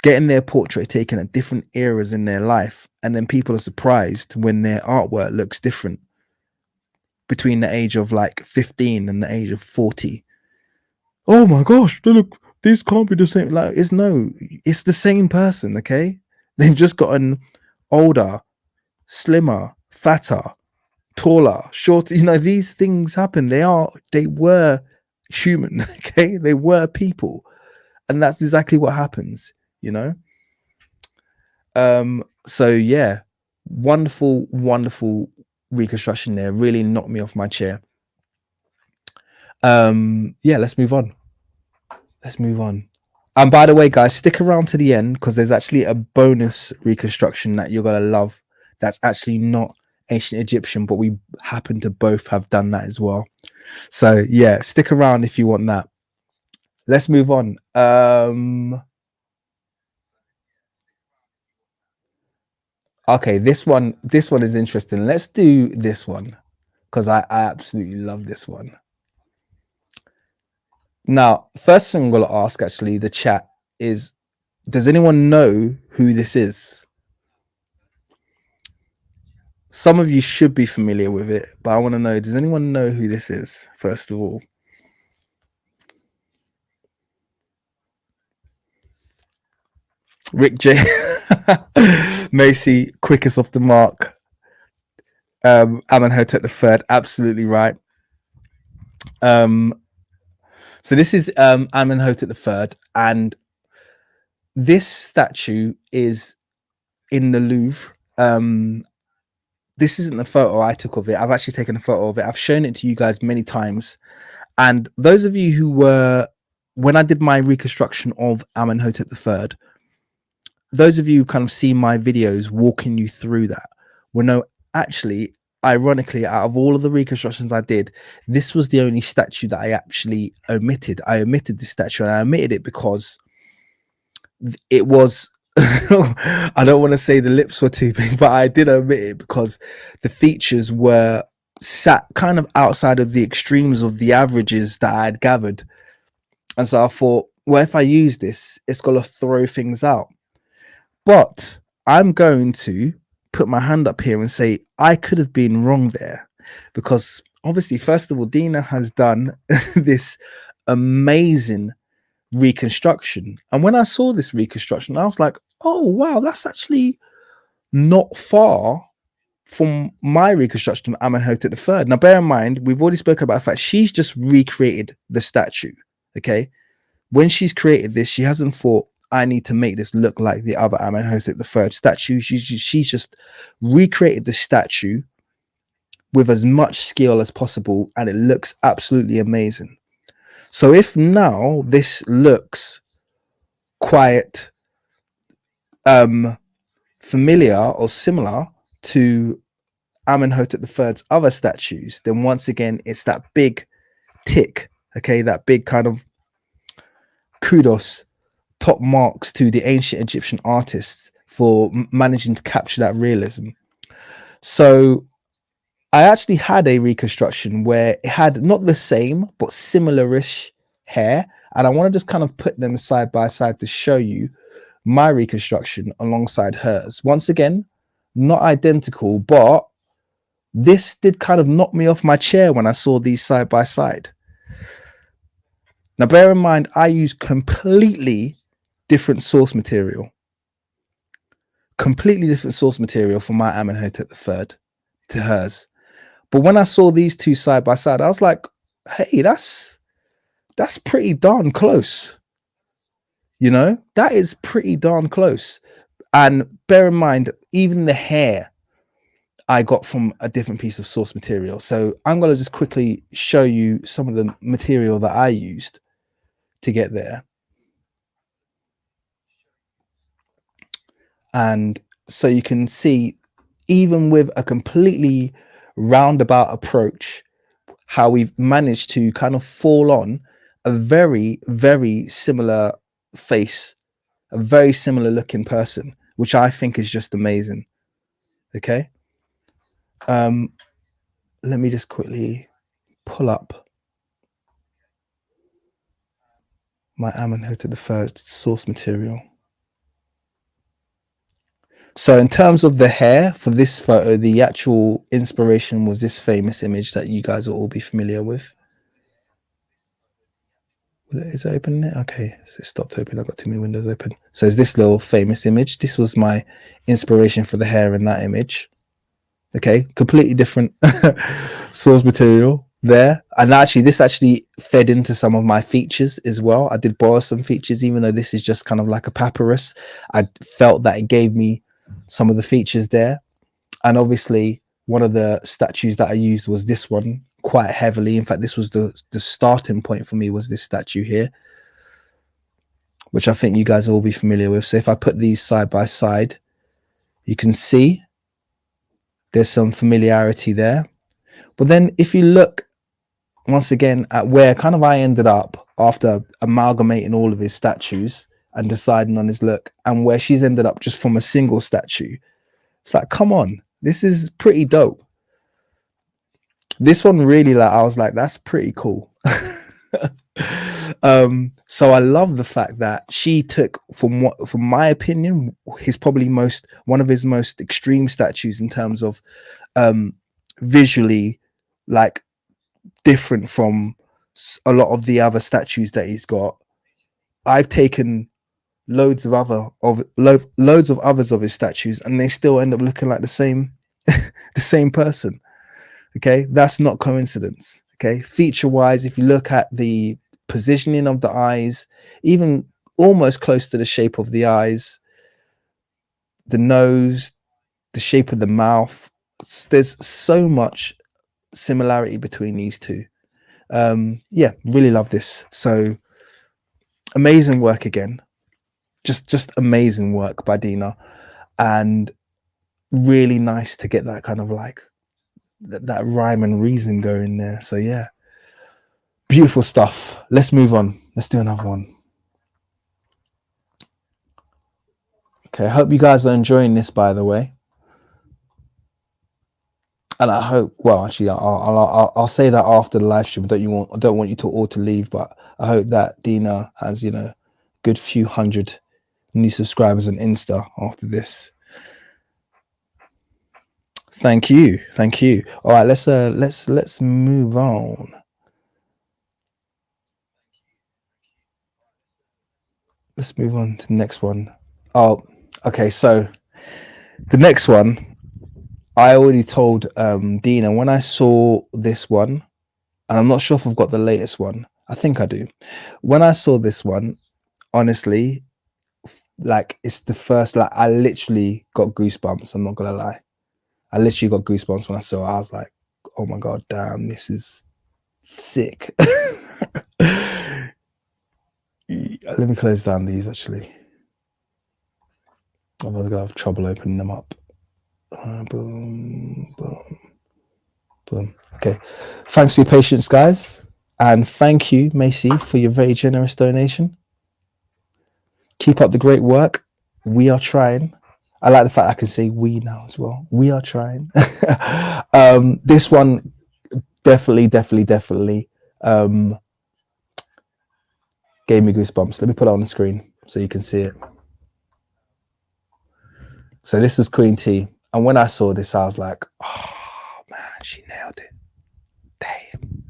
S1: getting their portrait taken at different eras in their life, and then people are surprised when their artwork looks different between the age of like 15 and the age of 40. Oh my gosh, look, these can't be the same. Like, it's the same person. Okay, they've just gotten older, slimmer, fatter, taller, shorter. You know, these things happen. They were human. Okay, they were people, and that's exactly what happens. You know. So yeah, wonderful reconstruction there. Really knocked me off my chair. Yeah, let's move on. And by the way, guys, stick around to the end because there's actually a bonus reconstruction that you're gonna love. That's actually not ancient Egyptian, but we happen to both have done that as well. So yeah, stick around if you want that. Let's move on. Okay, this one is interesting. Let's do this one because I absolutely love this one. Now, first thing I'm going to ask actually the chat is, does anyone know who this is? Some of you should be familiar with it, but I want to know, does anyone know who this is, first of all? Rick J. Macy, quickest off the mark. Amenhotep III, absolutely right. So this is Amenhotep III, and this statue is in the Louvre. This isn't the photo I took of it. I've actually taken a photo of it. I've shown it to you guys many times. And those of you who were, when I did my reconstruction of Amenhotep III, those of you who kind of see my videos walking you through that will know, actually, ironically, out of all of the reconstructions I did, this was the only statue that I actually omitted. I omitted this statue, and I omitted it because it was I don't want to say the lips were too big, but I did omit it because the features were sat kind of outside of the extremes of the averages that I had gathered. And so I thought, well, if I use this, it's going to throw things out. But I'm going to put my hand up here and say I could have been wrong there, because obviously, first of all, Dina has done this amazing reconstruction. And when I saw this reconstruction, I was like, oh, wow, that's actually not far from my reconstruction of Amenhotep III. Now, bear in mind, we've already spoken about the fact she's just recreated the statue. Okay. When she's created this, she hasn't thought, I need to make this look like the other Amenhotep III statue. She's just recreated the statue with as much skill as possible, and it looks absolutely amazing. So if now this looks quite familiar or similar to Amenhotep III's other statues, then once again, it's that big tick, okay, that big kind of kudos top marks to the ancient Egyptian artists for managing to capture that realism. So I actually had a reconstruction where it had not the same but similar-ish hair, and I want to just kind of put them side by side to show you my reconstruction alongside hers. Once again, not identical, but this did kind of knock me off my chair when I saw these side by side. Now, bear in mind, I use completely different source material. Completely different source material for my Amenhotep III to hers. But when I saw these two side by side, I was like, hey, that's pretty darn close. You know, that is pretty darn close. And bear in mind, even the hair I got from a different piece of source material. So I'm going to just quickly show you some of the material that I used to get there. And so you can see, even with a completely roundabout approach, how we've managed to kind of fall on a very, very similar face, a very similar looking person, which I think is just amazing. Okay. Let me just quickly pull up my Amenhotep III source material. So in terms of the hair for this photo, the actual inspiration was this famous image that you guys will all be familiar with. Is it open? Okay, so it stopped open. I've got too many windows open. So it's this little famous image. This was my inspiration for the hair in that image. Okay, completely different source material there. And actually, this actually fed into some of my features as well. I did borrow some features, even though this is just kind of like a papyrus. I felt that it gave me some of the features there. And obviously, one of the statues that I used was this one quite heavily. In fact, this was the starting point for me, was this statue here, which I think you guys will all be familiar with. So if I put these side by side, you can see there's some familiarity there. But then if you look once again at where kind of I ended up after amalgamating all of his statues and deciding on his look, and where she's ended up just from a single statue, it's like, come on, this is pretty dope. This one really, like, I was like, that's pretty cool. So I love the fact that she took, from my opinion, one of his most extreme statues in terms of visually, like, different from a lot of the other statues that he's got. I've taken loads of others of his statues, and they still end up looking like the same the same person. Okay, that's not coincidence. Okay, feature wise, if you look at the positioning of the eyes, even almost close to the shape of the eyes, the nose, the shape of the mouth, there's so much similarity between these two. Yeah, really love this. So amazing work again. Just amazing work by Dina, and really nice to get that kind of like that rhyme and reason going there. So yeah, beautiful stuff. Let's move on. Let's do another one. Okay, I hope you guys are enjoying this, by the way. And I hope, well, actually, I'll say that after the live stream. I don't want you to all to leave, but I hope that Dina has, good few hundred new subscribers on Insta after this. Thank you. All right, let's move on. Let's move on to the next one. Oh, okay. So the next one, I already told Dina when I saw this one, and I'm not sure if I've got the latest one. I think I do. When I saw this one, honestly, like, it's the first, like, I literally got goosebumps. I'm not gonna lie. I literally got goosebumps when I saw it. I was like, oh my God, damn, this is sick. Let me close down these, actually. Otherwise, I'm gonna have trouble opening them up. Boom, boom, boom. Okay. Thanks for your patience, guys. And thank you, Macy, for your very generous donation. Keep up the great work. We are trying. I like the fact I can say we now as well. We are trying. This one definitely gave me goosebumps. Let me put it on the screen so you can see it. So this is Queen T. And when I saw this, I was like, oh man, she nailed it. Damn.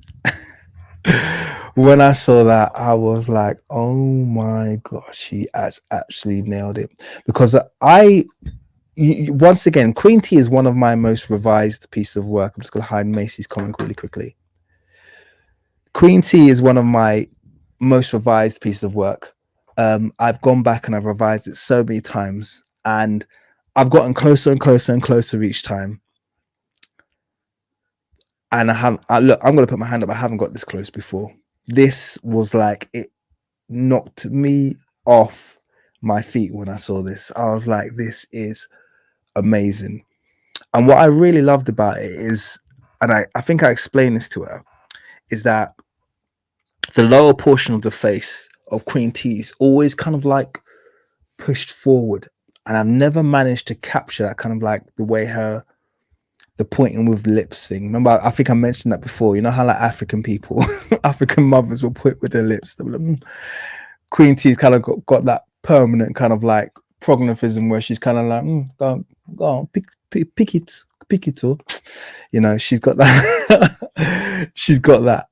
S1: When I saw that, I was like, oh my gosh, she has actually nailed it. Because once again, Queen T is one of my most revised pieces of work. I'm just going to hide Macy's comment really quickly. Queen T is one of my most revised pieces of work. I've gone back and I've revised it so many times, and I've gotten closer and closer and closer each time. And look, I'm going to put my hand up. I haven't got this close before. This was like, it knocked me off my feet when I saw this. I was like, this is amazing. And what I really loved about it is, and I think I explained this to her, is that the lower portion of the face of Queen T is always kind of like pushed forward. And I've never managed to capture that kind of like the way the pointing with the lips thing. Remember, I think I mentioned that before. You know how like African people, African mothers will point with their lips. Like, Queen T's kind of got that permanent kind of like prognathism where she's kind of like, go on, pick it up. You know, she's got that. She's got that.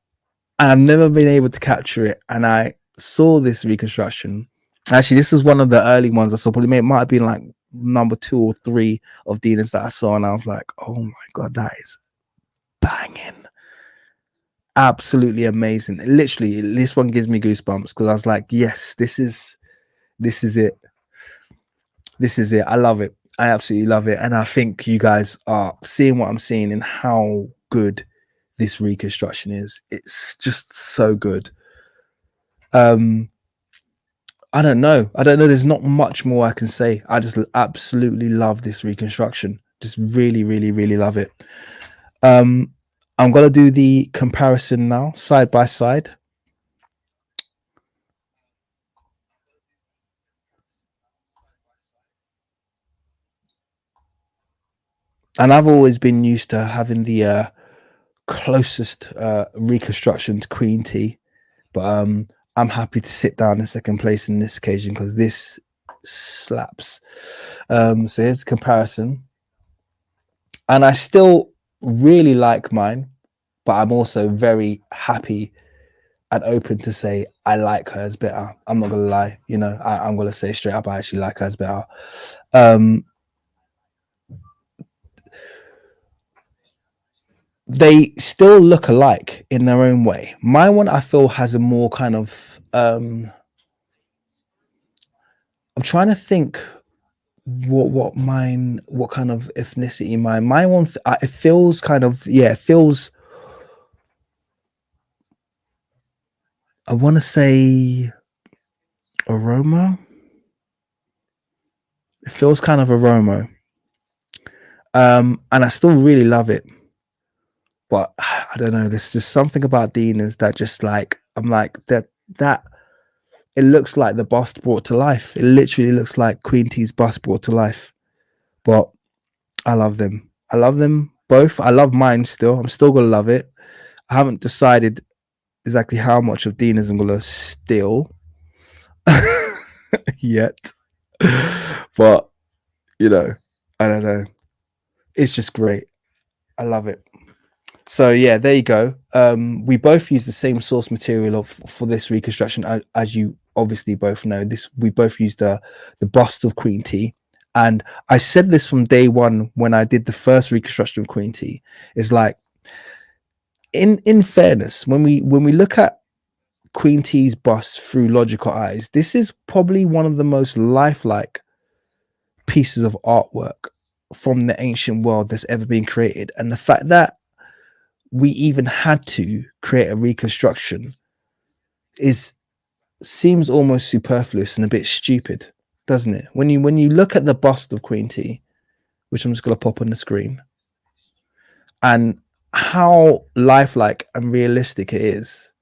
S1: And I've never been able to capture it. And I saw this reconstruction. Actually, this is one of the early ones I saw. Probably it might have been like number 2 or 3 of Dinas that I saw, and I was like, oh my god, that is banging, absolutely amazing. Literally, this one gives me goosebumps because I was like, yes, this is it. This is it. I love it. I absolutely love it. And I think you guys are seeing what I'm seeing and how good this reconstruction is. It's just so good. I don't know. There's not much more I can say. I just absolutely love this reconstruction. Just really, really, really love it. I'm going to do the comparison now, side by side. And I've always been used to having the closest reconstruction to Queen T. But I'm happy to sit down in second place in this occasion because this slaps. So here's the comparison. And I still really like mine, but I'm also very happy and open to say I like hers better. I'm not gonna lie, you know, I'm gonna say straight up I actually like hers better. They still look alike in their own way. My one I feel has a more kind of I'm trying to think what kind of ethnicity my one it feels kind of, yeah, it feels, I want to say aroma. It feels kind of aroma. And I still really love it. But I don't know, there's just something about Dina's that just like, I'm like, that it looks like the bust brought to life. It literally looks like Queen T's bust brought to life. But I love them. I love them both. I love mine still. I'm still gonna love it. I haven't decided exactly how much of Dina's I'm gonna steal yet. But you know, I don't know. It's just great. I love it. So yeah, there you go. We both use the same source material for this reconstruction, as you obviously both know. We both used the bust of Queen T, and I said this from day one when I did the first reconstruction of Queen T. It's like, in fairness, when we look at Queen T's bust through logical eyes, this is probably one of the most lifelike pieces of artwork from the ancient world that's ever been created, and the fact that we even had to create a reconstruction seems almost superfluous and a bit stupid, doesn't it? When you look at the bust of Queen T, which I'm just going to pop on the screen, and how lifelike and realistic it is,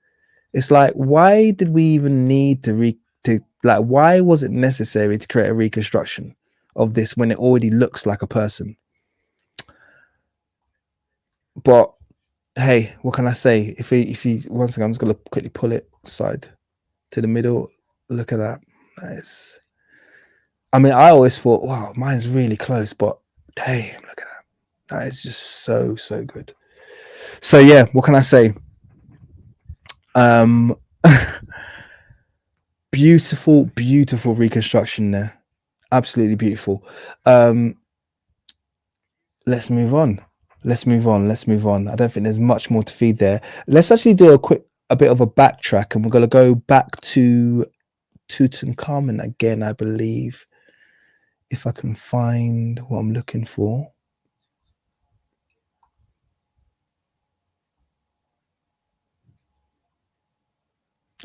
S1: it's like, why did we even need to Like, why was it necessary to create a reconstruction of this when it already looks like a person? But hey, what can I say? If he once again, I'm just gonna quickly pull it side to the middle. Look at that. Nice. I mean, I always thought, wow, mine's really close, but damn, look at that. That is just so good. So yeah, what can I say? Um beautiful reconstruction there. Absolutely beautiful. Let's move on. Let's move on. I don't think there's much more to feed there. Let's actually do a bit of a backtrack, and we're going to go back to Tutankhamun again, I believe, if I can find what I'm looking for.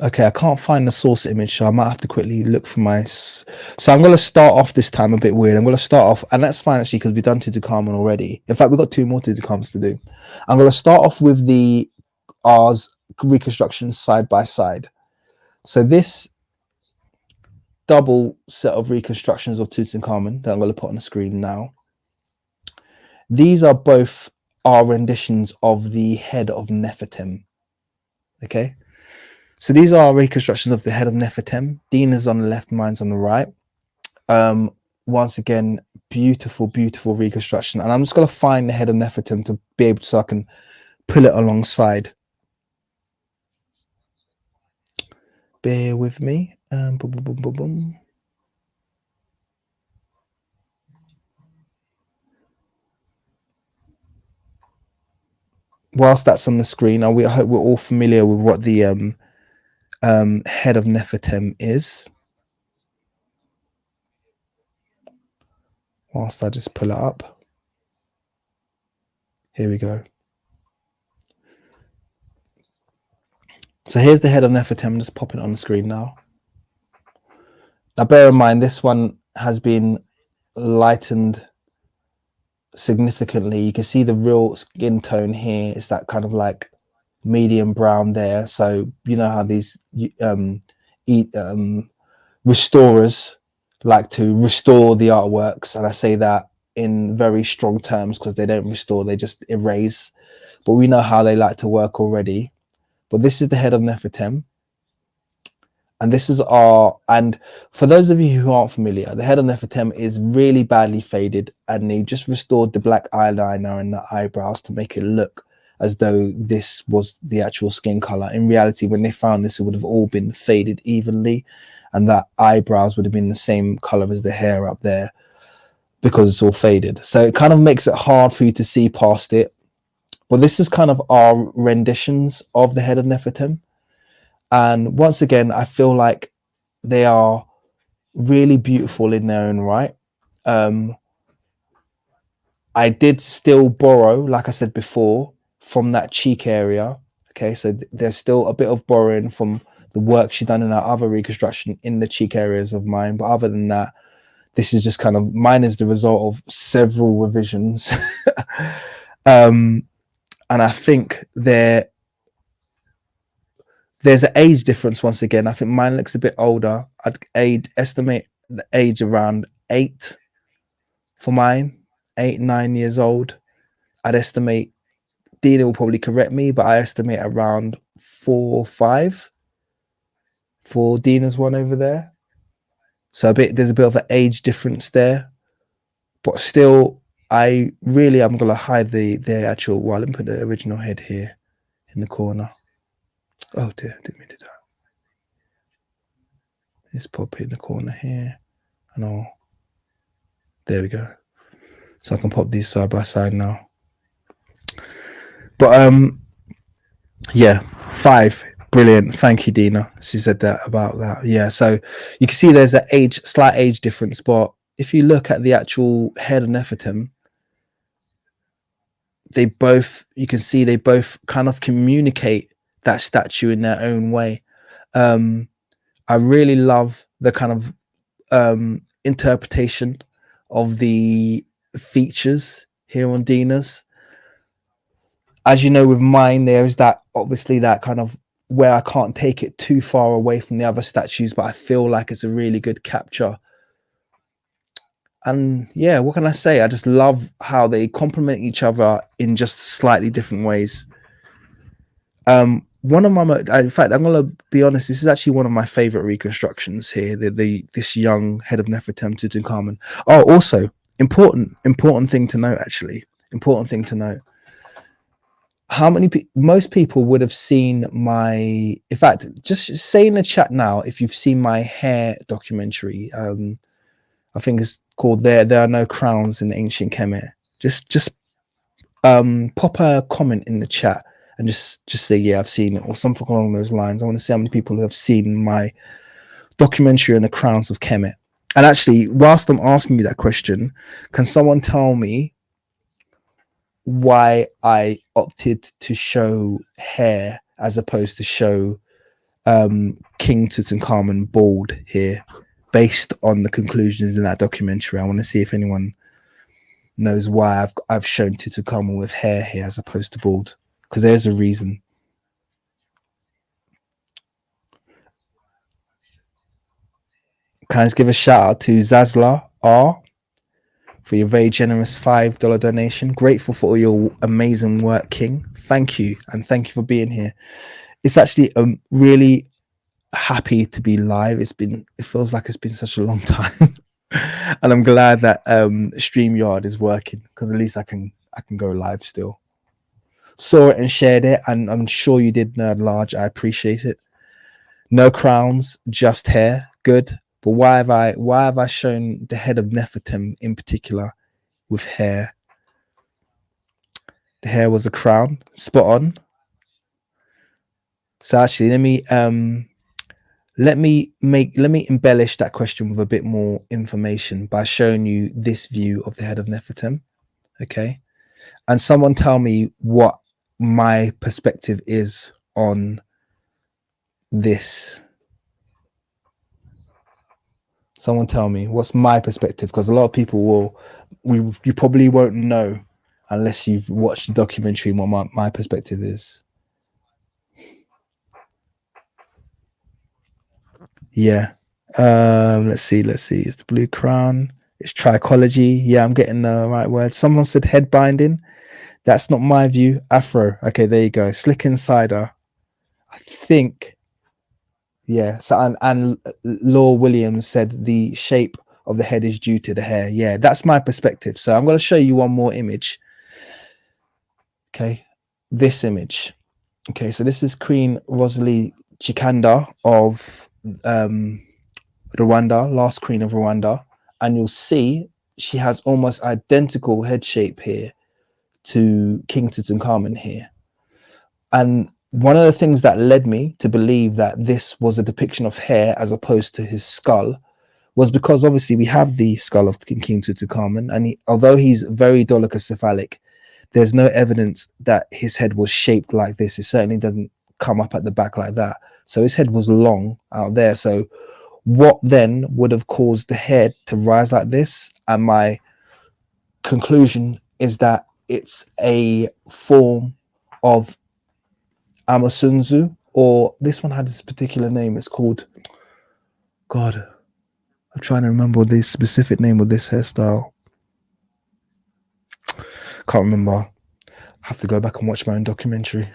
S1: Okay, I can't find the source image, so I might have to quickly look for my. So I'm going to start off this time a bit weird. I'm going to start off, and that's fine actually, because we've done Tutankhamun already. In fact, we've got 2 more Tutankhamons to do. I'm going to start off with the R's reconstructions side by side. So this double set of reconstructions of Tutankhamun that I'm going to put on the screen now. These are both our renditions of the head of Nefertem. Okay. So these are reconstructions of the head of Nefertem. Dina's on the left, mine's on the right. Once again, beautiful reconstruction. And I'm just going to find the head of Nefertem to be able to, so I can pull it alongside. Bear with me. Boom, boom, boom, boom, boom. Whilst that's on the screen, I hope we're all familiar with what the head of Nefertem is. Whilst I just pull it up. Here we go. So here's the head of Nefertem. I'm just popping it on the screen now. Now bear in mind, this one has been lightened significantly. You can see the real skin tone here. It's that kind of like medium brown there. So you know how these restorers like to restore the artworks, and I say that in very strong terms because they don't restore, they just erase. But we know how they like to work already. But this is the head of Nefertem. And this is and for those of you who aren't familiar, the head of Nefertem is really badly faded, and they just restored the black eyeliner and the eyebrows to make it look as though this was the actual skin color. In reality, when they found this, it would have all been faded evenly, and that eyebrows would have been the same color as the hair up there because it's all faded. So it kind of makes it hard for you to see past it. But this is kind of our renditions of the head of Nefertem. And once again, I feel like they are really beautiful in their own right. I did still borrow, like I said before, from that cheek area. Okay, so there's still a bit of borrowing from the work she's done in our other reconstruction in the cheek areas of mine. But other than that, this is just kind of, mine is the result of several revisions. And I think there's an age difference once again. I think mine looks a bit older. I'd estimate the age around 8 for mine, 8, 9 years old. I'd estimate, Dina will probably correct me, but I estimate around 4 or 5 for Dina's one over there. So there's a bit of an age difference there, but still, I'm gonna hide the actual. Well, let me put the original head here in the corner. Oh dear, didn't mean to do that. Let's pop it in the corner here, and there we go. So I can pop these side by side now. But yeah, 5. Brilliant. Thank you, Dina. She said that about that. Yeah, so you can see there's a slight age difference, but if you look at the actual head of Nefertem, you can see they both kind of communicate that statue in their own way. I really love the kind of interpretation of the features here on Dina's. As you know, with mine, there is that, obviously, that kind of where I can't take it too far away from the other statues, but I feel like it's a really good capture. And yeah, what can I say? I just love how they complement each other in just slightly different ways. One of my, in fact, I'm gonna be honest. This is actually one of my favorite reconstructions here. This young head of Nefertiti Tutankhamun. Oh, also important thing to note. Actually, important thing to note. How many? Most people would have seen my. In fact, just say in the chat now if you've seen my hair documentary. I think it's called "There Are No Crowns in Ancient Kemet." Just pop a comment in the chat and just say, yeah, I've seen it, or something along those lines. I want to see how many people have seen my documentary on the crowns of Kemet. And actually, whilst I'm asking you that question, can someone tell me why I opted to show hair as opposed to show King Tutankhamun bald here, based on the conclusions in that documentary? I want to see if anyone knows why I've shown Tutankhamun with hair here as opposed to bald, because there's a reason. Can I just give a shout out to Zazla R for your very generous $5 donation. Grateful for all your amazing work, King. Thank you, and thank you for being here. It's actually really happy to be live. It feels like it's been such a long time. And I'm glad that StreamYard is working, because at least I can go live still. Saw it and shared it, and I'm sure you did, Nerd Large. I appreciate it. No crowns, just hair. Good. But why have I shown the head of Nefertiti in particular with hair? The hair was a crown. Spot on. So actually, let me embellish that question with a bit more information by showing you this view of the head of Nefertiti. Okay. And someone tell me what my perspective is on this. Someone tell me what's my perspective, because a lot of people you probably won't know unless you've watched the documentary what my perspective is. Yeah. Let's see. It's the blue crown. It's trichology. Yeah, I'm getting the right word. Someone said head binding. That's not my view. Afro. Okay, there you go. Slick insider. I think. Yeah. So and Law Williams said the shape of the head is due to the hair. Yeah, that's my perspective. So I'm going to show you one more image. Okay, this image. Okay, so this is Queen Rosalie Chikanda of Rwanda, last queen of Rwanda, and you'll see she has almost identical head shape here to King Tutankhamun here. And one of the things that led me to believe that this was a depiction of hair as opposed to his skull was because obviously we have the skull of King Tutankhamun, and although he's very dolichocephalic, there's no evidence that his head was shaped like this. It certainly doesn't come up at the back like that. So his head was long out there. So what then would have caused the head to rise like this? And my conclusion is that it's a form of Amasunzu, or this one had this particular name. It's called, God, I'm trying to remember the specific name of this hairstyle. Can't remember. Have to go back and watch my own documentary.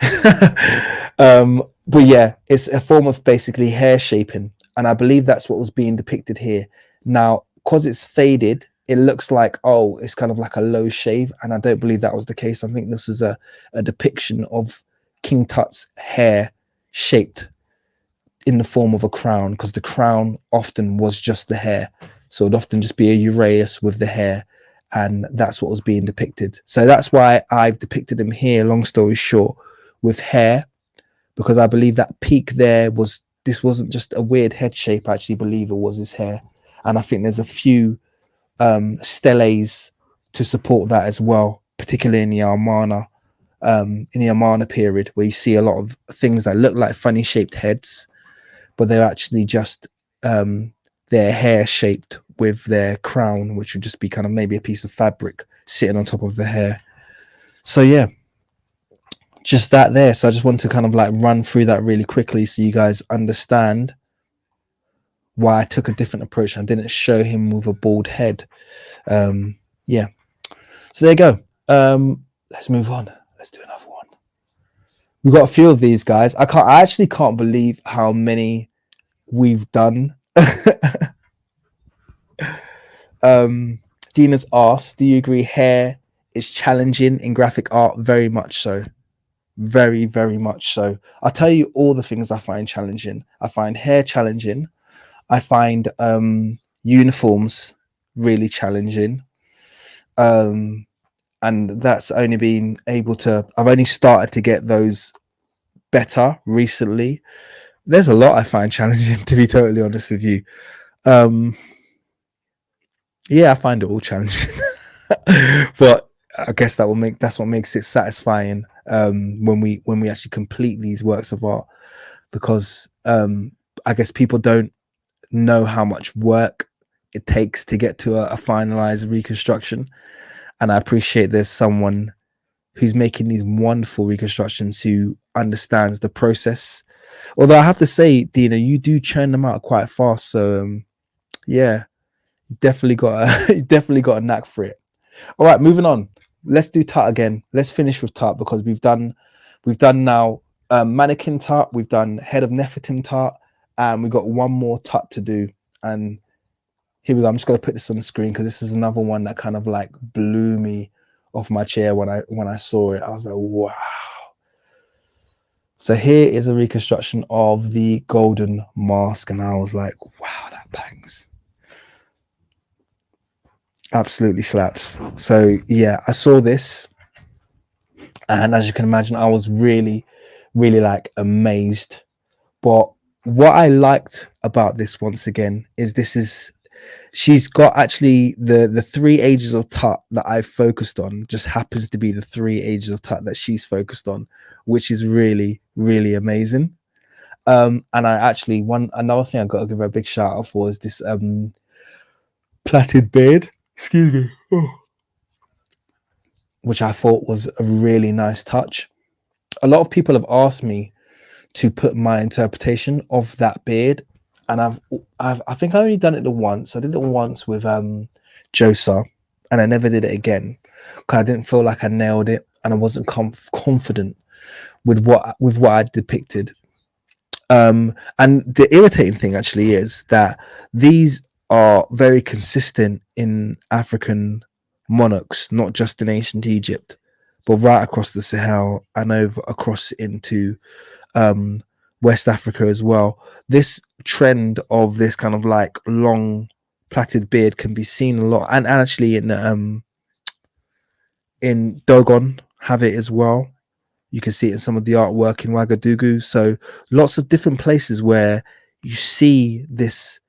S1: But yeah, it's a form of basically hair shaping, and I believe that's what was being depicted here. Now, because it's faded, it looks like, oh, it's kind of like a low shave, and I don't believe that was the case. I think this is a depiction of King Tut's hair shaped in the form of a crown, because the crown often was just the hair, so it'd often just be a uraeus with the hair, and that's what was being depicted. So that's why I've depicted him here, long story short, with hair, because I believe that peak there this wasn't just a weird head shape. I actually believe it was his hair, and I think there's a few steles to support that as well, particularly in the Amarna period, where you see a lot of things that look like funny shaped heads, but they're actually just their hair shaped with their crown, which would just be kind of maybe a piece of fabric sitting on top of the hair. So yeah, just that there. So I just want to kind of like run through that really quickly so you guys understand why I took a different approach. I didn't show him with a bald head. Yeah. So there you go. Let's move on. Let's do another one. We've got a few of these guys. I actually can't believe how many we've done. Dina's asked, do you agree hair is challenging in graphic art? Very much so. Very, very much so. I'll tell you all the things I find challenging. I find hair challenging. I find uniforms really challenging. And that's only been able to, I've only started to get those better recently. There's a lot I find challenging, to be totally honest with you. Yeah, I find it all challenging. But I guess that's what makes it satisfying when we actually complete these works of art, because I guess people don't know how much work it takes to get to a finalized reconstruction. And I appreciate there's someone who's making these wonderful reconstructions who understands the process. Although I have to say, Dina, you do churn them out quite fast. So yeah, definitely got a knack for it. All right, moving on. Let's do Tut again. Let's finish with Tut, because we've done now mannequin Tut, we've done head of Nefertim Tut, and we've got one more Tut to do. And here we go. I'm just going to put this on the screen because this is another one that kind of like blew me off my chair when I saw it. I was like, wow. So here is a reconstruction of the golden mask, and I was like, wow, that bangs. Absolutely slaps. So yeah, I saw this, and as you can imagine, I was really, really like amazed. But what I liked about this, once again, is she's got actually the 3 ages of Tut that I've focused on just happens to be the 3 ages of Tut that she's focused on, which is really, really amazing. And I actually, another thing I got to give her a big shout out for is this plaited beard, excuse me, which I thought was a really nice touch. A lot of people have asked me to put my interpretation of that beard, and I think I only done it once. I did it once with Josa, and I never did it again because I didn't feel like I nailed it, and I wasn't confident with what I depicted. And the irritating thing actually is that these are very consistent in African monarchs, not just in ancient Egypt, but right across the Sahel and over across into West Africa as well. This trend of this kind of like long plaited beard can be seen a lot, and actually in Dogon have it as well. You can see it in some of the artwork in Ouagadougou. So lots of different places where you see this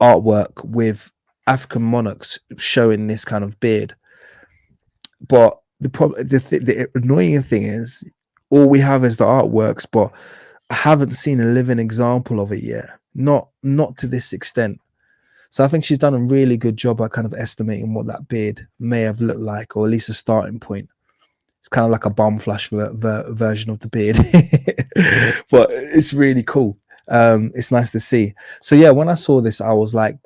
S1: artwork with African monarchs showing this kind of beard. But the annoying thing is, all we have is the artworks, but I haven't seen a living example of it yet. Not to this extent. So I think she's done a really good job at kind of estimating what that beard may have looked like, or at least a starting point. It's kind of like a bum flash version of the beard, but it's really cool. It's nice to see. So yeah, when I saw this, I was like,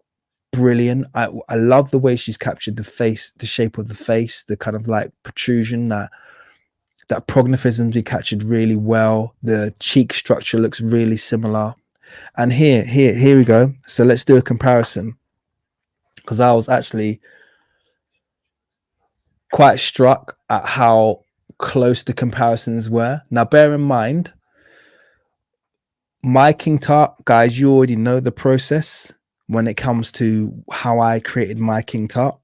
S1: brilliant. I love the way she's captured the face, the shape of the face, the kind of like protrusion, that prognathism be captured really well. The cheek structure looks really similar. And here we go. So let's do a comparison, because I was actually quite struck at how close the comparisons were. Now, bear in mind, my King Tut, guys, you already know the process when it comes to how I created my King Tut.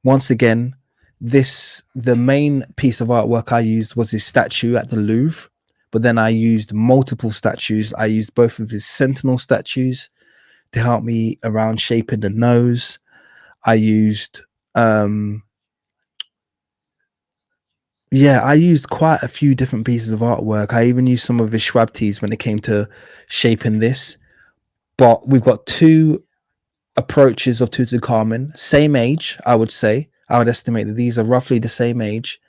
S1: Once again, the main piece of artwork I used was his statue at the Louvre, but then I used multiple statues. I used both of his sentinel statues to help me around shaping the nose. I used I used quite a few different pieces of artwork. I even used some of his Schwabtes when it came to shaping this. But we've got 2 approaches of Tutankhamun, same age, I would say. I would estimate that these are roughly the same age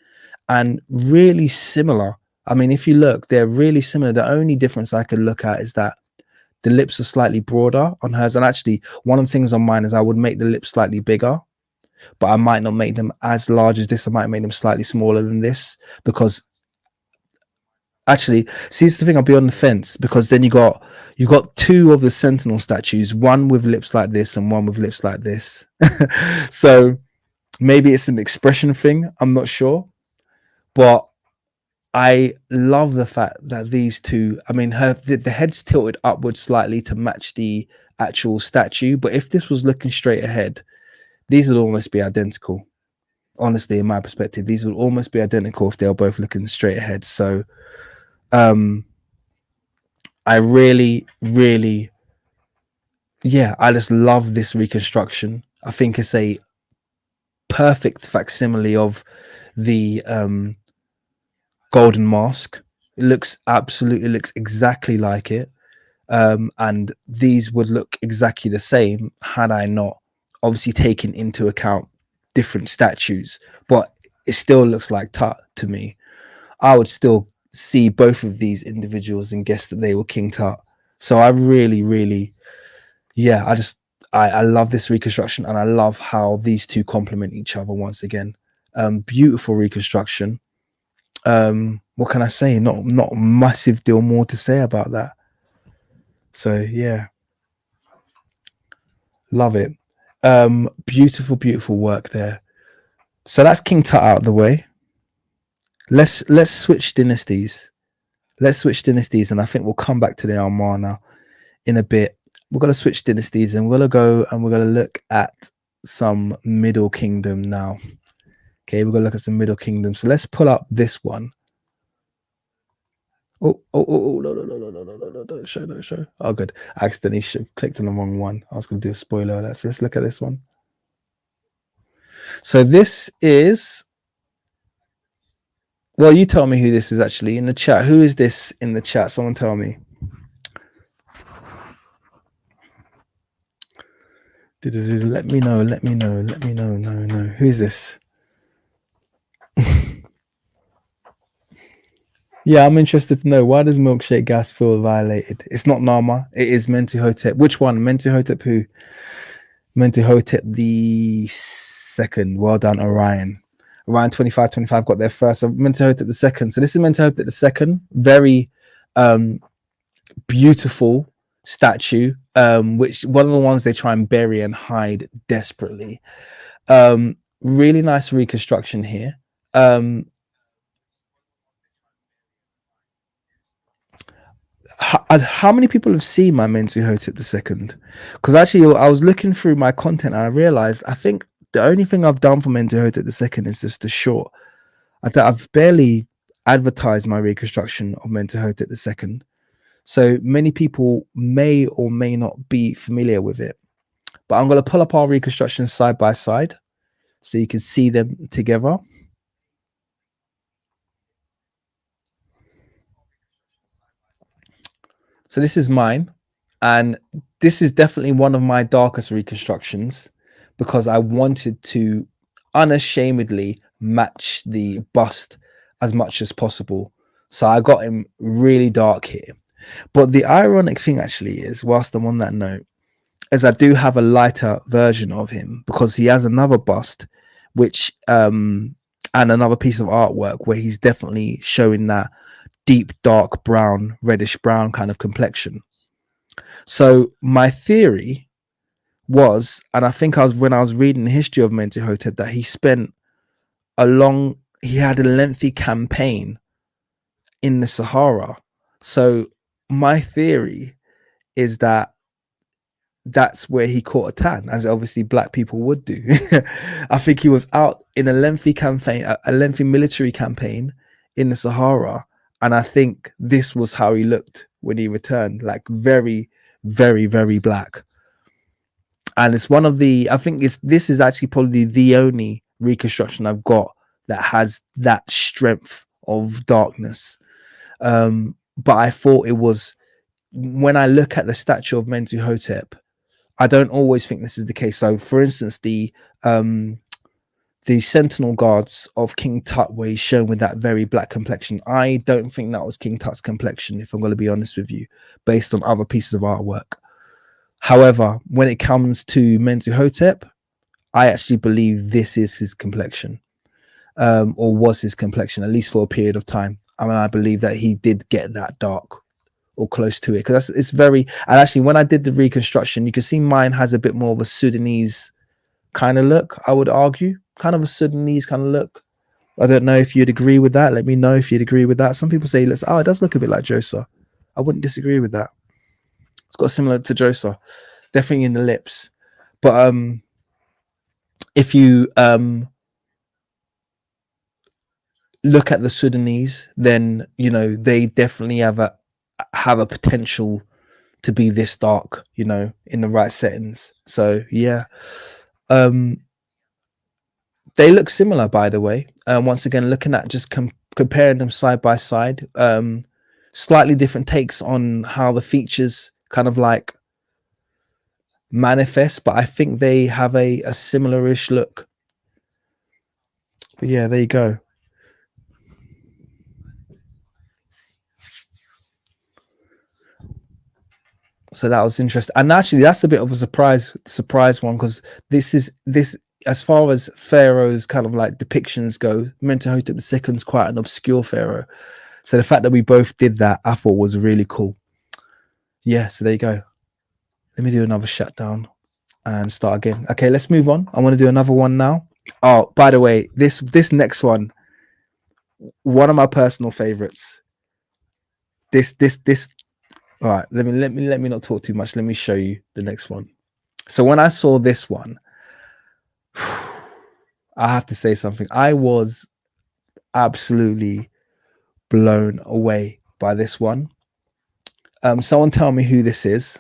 S1: and really similar I mean, if you look, they're really similar. The only difference I could look at is that the lips are slightly broader on hers. And actually, one of the things on mine is I would make the lips slightly bigger, but I might not make them as large as this. I might make them slightly smaller than this, because actually, see, it's the thing. I'll be on the fence, because then you got two of the sentinel statues, one with lips like this and one with lips like this. So maybe it's an expression thing. I'm not sure, but I love the fact that these two, I mean, the head's tilted upwards slightly to match the actual statue. But if this was looking straight ahead, these would almost be identical. Honestly, in my perspective, these would almost be identical if they were both looking straight ahead. So I really, really, yeah, I just love this reconstruction. I think it's a perfect facsimile of the golden mask. It looks exactly like it. And these would look exactly the same had I not obviously taken into account different statues, but it still looks like Tut to me. I would still see both of these individuals and guess that they were King Tut. So I really, really, yeah, I love this reconstruction, and I love how these two complement each other once again. Beautiful reconstruction. What can I say? Not a massive deal more to say about that. So yeah, love it. Beautiful, beautiful work there. So that's King Tut out of the way. Let's switch dynasties. Let's switch dynasties, and I think we'll come back to the Almana in a bit. We're gonna switch dynasties, and we're gonna go and we're gonna look at some Middle Kingdom now. Okay, we're gonna look at some Middle Kingdom. So let's pull up this one. Oh, no, don't show. Oh, good. I accidentally clicked on the wrong one. I was gonna do a spoiler alert. So let's look at this one. So this is, well, you tell me who this is actually in the chat. Who is this in the chat? Someone tell me. Let me know. No. Who's this? Yeah, I'm interested to know, why does milkshake gas feel violated? It's not Nama. It is Mentuhotep. Which one? Mentuhotep who? Mentuhotep the second. Well done, Orion. Orion 2525 got there first. So Mentuhotep the second. So this is Mentuhotep the second. Very beautiful statue, which one of the ones they try and bury and hide desperately. Really nice reconstruction here. How many people have seen my Mentuhotep II? Because actually, I was looking through my content and I realized I think the only thing I've done for Mentuhotep II is just a short. I've barely advertised my reconstruction of Mentuhotep II. So many people may or may not be familiar with it. But I'm going to pull up our reconstructions side by side so you can see them together. So this is mine, and this is definitely one of my darkest reconstructions because I wanted to unashamedly match the bust as much as possible. So I got him really dark here. But the ironic thing actually is, whilst I'm on that note, is I do have a lighter version of him because he has another bust, which and another piece of artwork where he's definitely showing that deep dark brown, reddish brown kind of complexion. So my theory was, and I think when I was reading the history of Mentuhotep, that he had a lengthy campaign in the Sahara. So my theory is that that's where he caught a tan, as obviously black people would do. I think he was out in a lengthy campaign, a lengthy military campaign in the Sahara. And I think this was how he looked when he returned, like very, very, very black. And it's one of the, I think this is actually probably the only reconstruction I've got that has that strength of darkness. But I thought it was, when I look at the statue of Mentuhotep, I don't always think this is the case. So, for instance, the the sentinel guards of King Tut were shown with that very black complexion. I don't think that was King Tut's complexion, if I'm going to be honest with you, based on other pieces of artwork. However, when it comes to Mentuhotep, I actually believe this is his complexion, or was his complexion, at least for a period of time. I mean, I believe that he did get that dark or close to it, because it's very. And actually, when I did the reconstruction, you can see mine has a bit more of a Sudanese kind of look. I would argue, kind of a Sudanese kind of look. I don't know if you'd agree with that. Let me know if you'd agree with that. Some people say, "Let's." Oh, it does look a bit like Josa. I wouldn't disagree with that. It's got similar to Josa, definitely in the lips. But if you look at the Sudanese, then you know they definitely have a potential to be this dark, you know, in the right settings. So yeah, they look similar, by the way. Once again, looking at just comparing them side by side, slightly different takes on how the features kind of like manifest, but I think they have a similar-ish look. But yeah, there you go. So that was interesting, and actually that's a bit of a surprise one, because this as far as pharaohs kind of like depictions go, Mentuhotep II is quite an obscure pharaoh. So the fact that we both did that, I thought was really cool. Yeah, so there you go. Let me do another shutdown and start again. Okay, let's move on. I want to do another one now. Oh, by the way, this next one, one of my personal favorites. This. All right, let me not talk too much. Let me show you the next one. So when I saw this one, I have to say something. I was absolutely blown away by this one. Someone tell me who this is.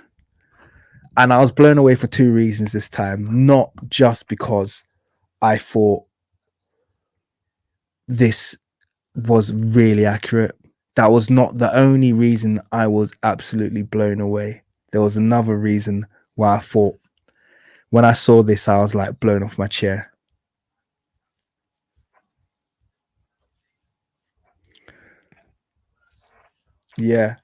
S1: And I was blown away for two reasons this time, not just because I thought this was really accurate. That was not the only reason I was absolutely blown away. There was another reason why I thought, when I saw this, I was like blown off my chair. Yeah.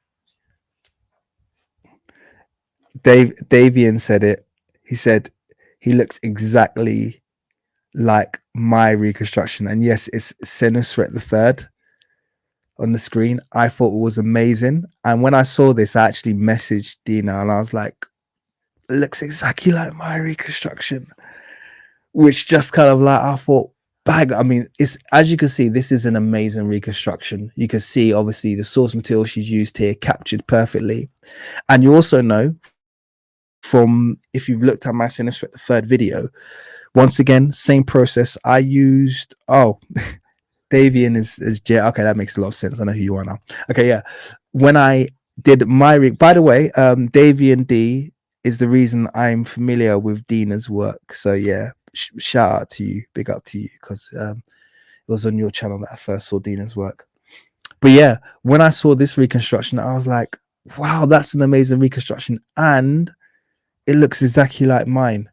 S1: Davian said it. He said he looks exactly like my reconstruction. And yes, it's Senusret the Third on the screen. I thought it was amazing. And when I saw this, I actually messaged Dina and I was like, it looks exactly like my reconstruction. Which just kind of like, I thought, bag. I mean, it's, as you can see, this is an amazing reconstruction. You can see obviously the source material she's used here captured perfectly. And you also know, from if you've looked at my Sinistret the Third video, once again, same process. I used Davian is J. Okay, that makes a lot of sense. I know who you are now. Okay, yeah. When I did my by the way, Davian D is the reason I'm familiar with Dina's work. So yeah, shout out to you, big up to you, because it was on your channel that I first saw Dina's work. But yeah, when I saw this reconstruction, I was like, wow, that's an amazing reconstruction, and it looks exactly like mine,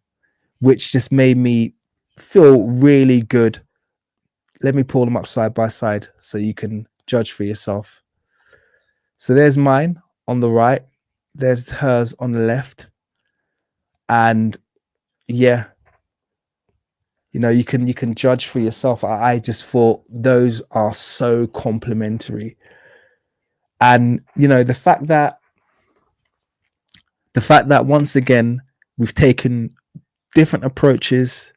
S1: which just made me feel really good. Let me pull them up side by side so you can judge for yourself. So there's mine on the right, there's hers on the left, and yeah, you know, you can judge for yourself. I just thought those are so complementary. And you know, the fact that once again we've taken different approaches,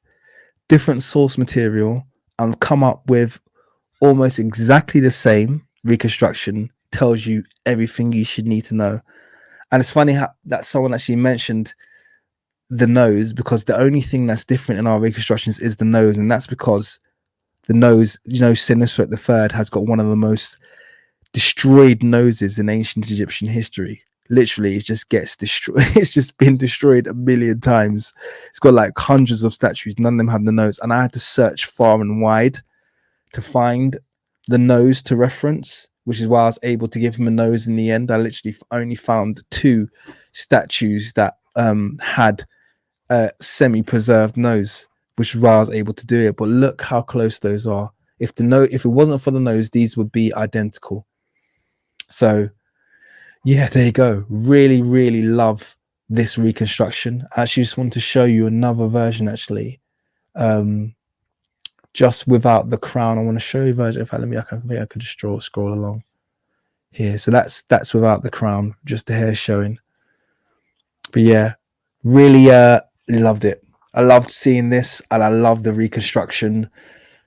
S1: different source material, and come up with almost exactly the same reconstruction tells you everything you should need to know. And it's funny how that someone actually mentioned the nose, because the only thing that's different in our reconstructions is the nose, and that's because the nose, you know, Senusret the Third has got one of the most destroyed noses in ancient Egyptian history. Literally, it just gets destroyed. It's just been destroyed a million times. It's got like hundreds of statues. None of them have the nose, and I had to search far and wide to find the nose to reference, which is why I was able to give him a nose in the end. I literally only found two statues that had a semi-preserved nose, which is why I was able to do it. But look how close those are. If it wasn't for the nose, these would be identical. So yeah, there you go. Really, really love this reconstruction. I actually just want to show you another version, actually. Just without the crown. I want to show you a version. In fact, I think I could just scroll along here. So that's without the crown, just the hair showing. But yeah, really loved it. I loved seeing this, and I love the reconstruction.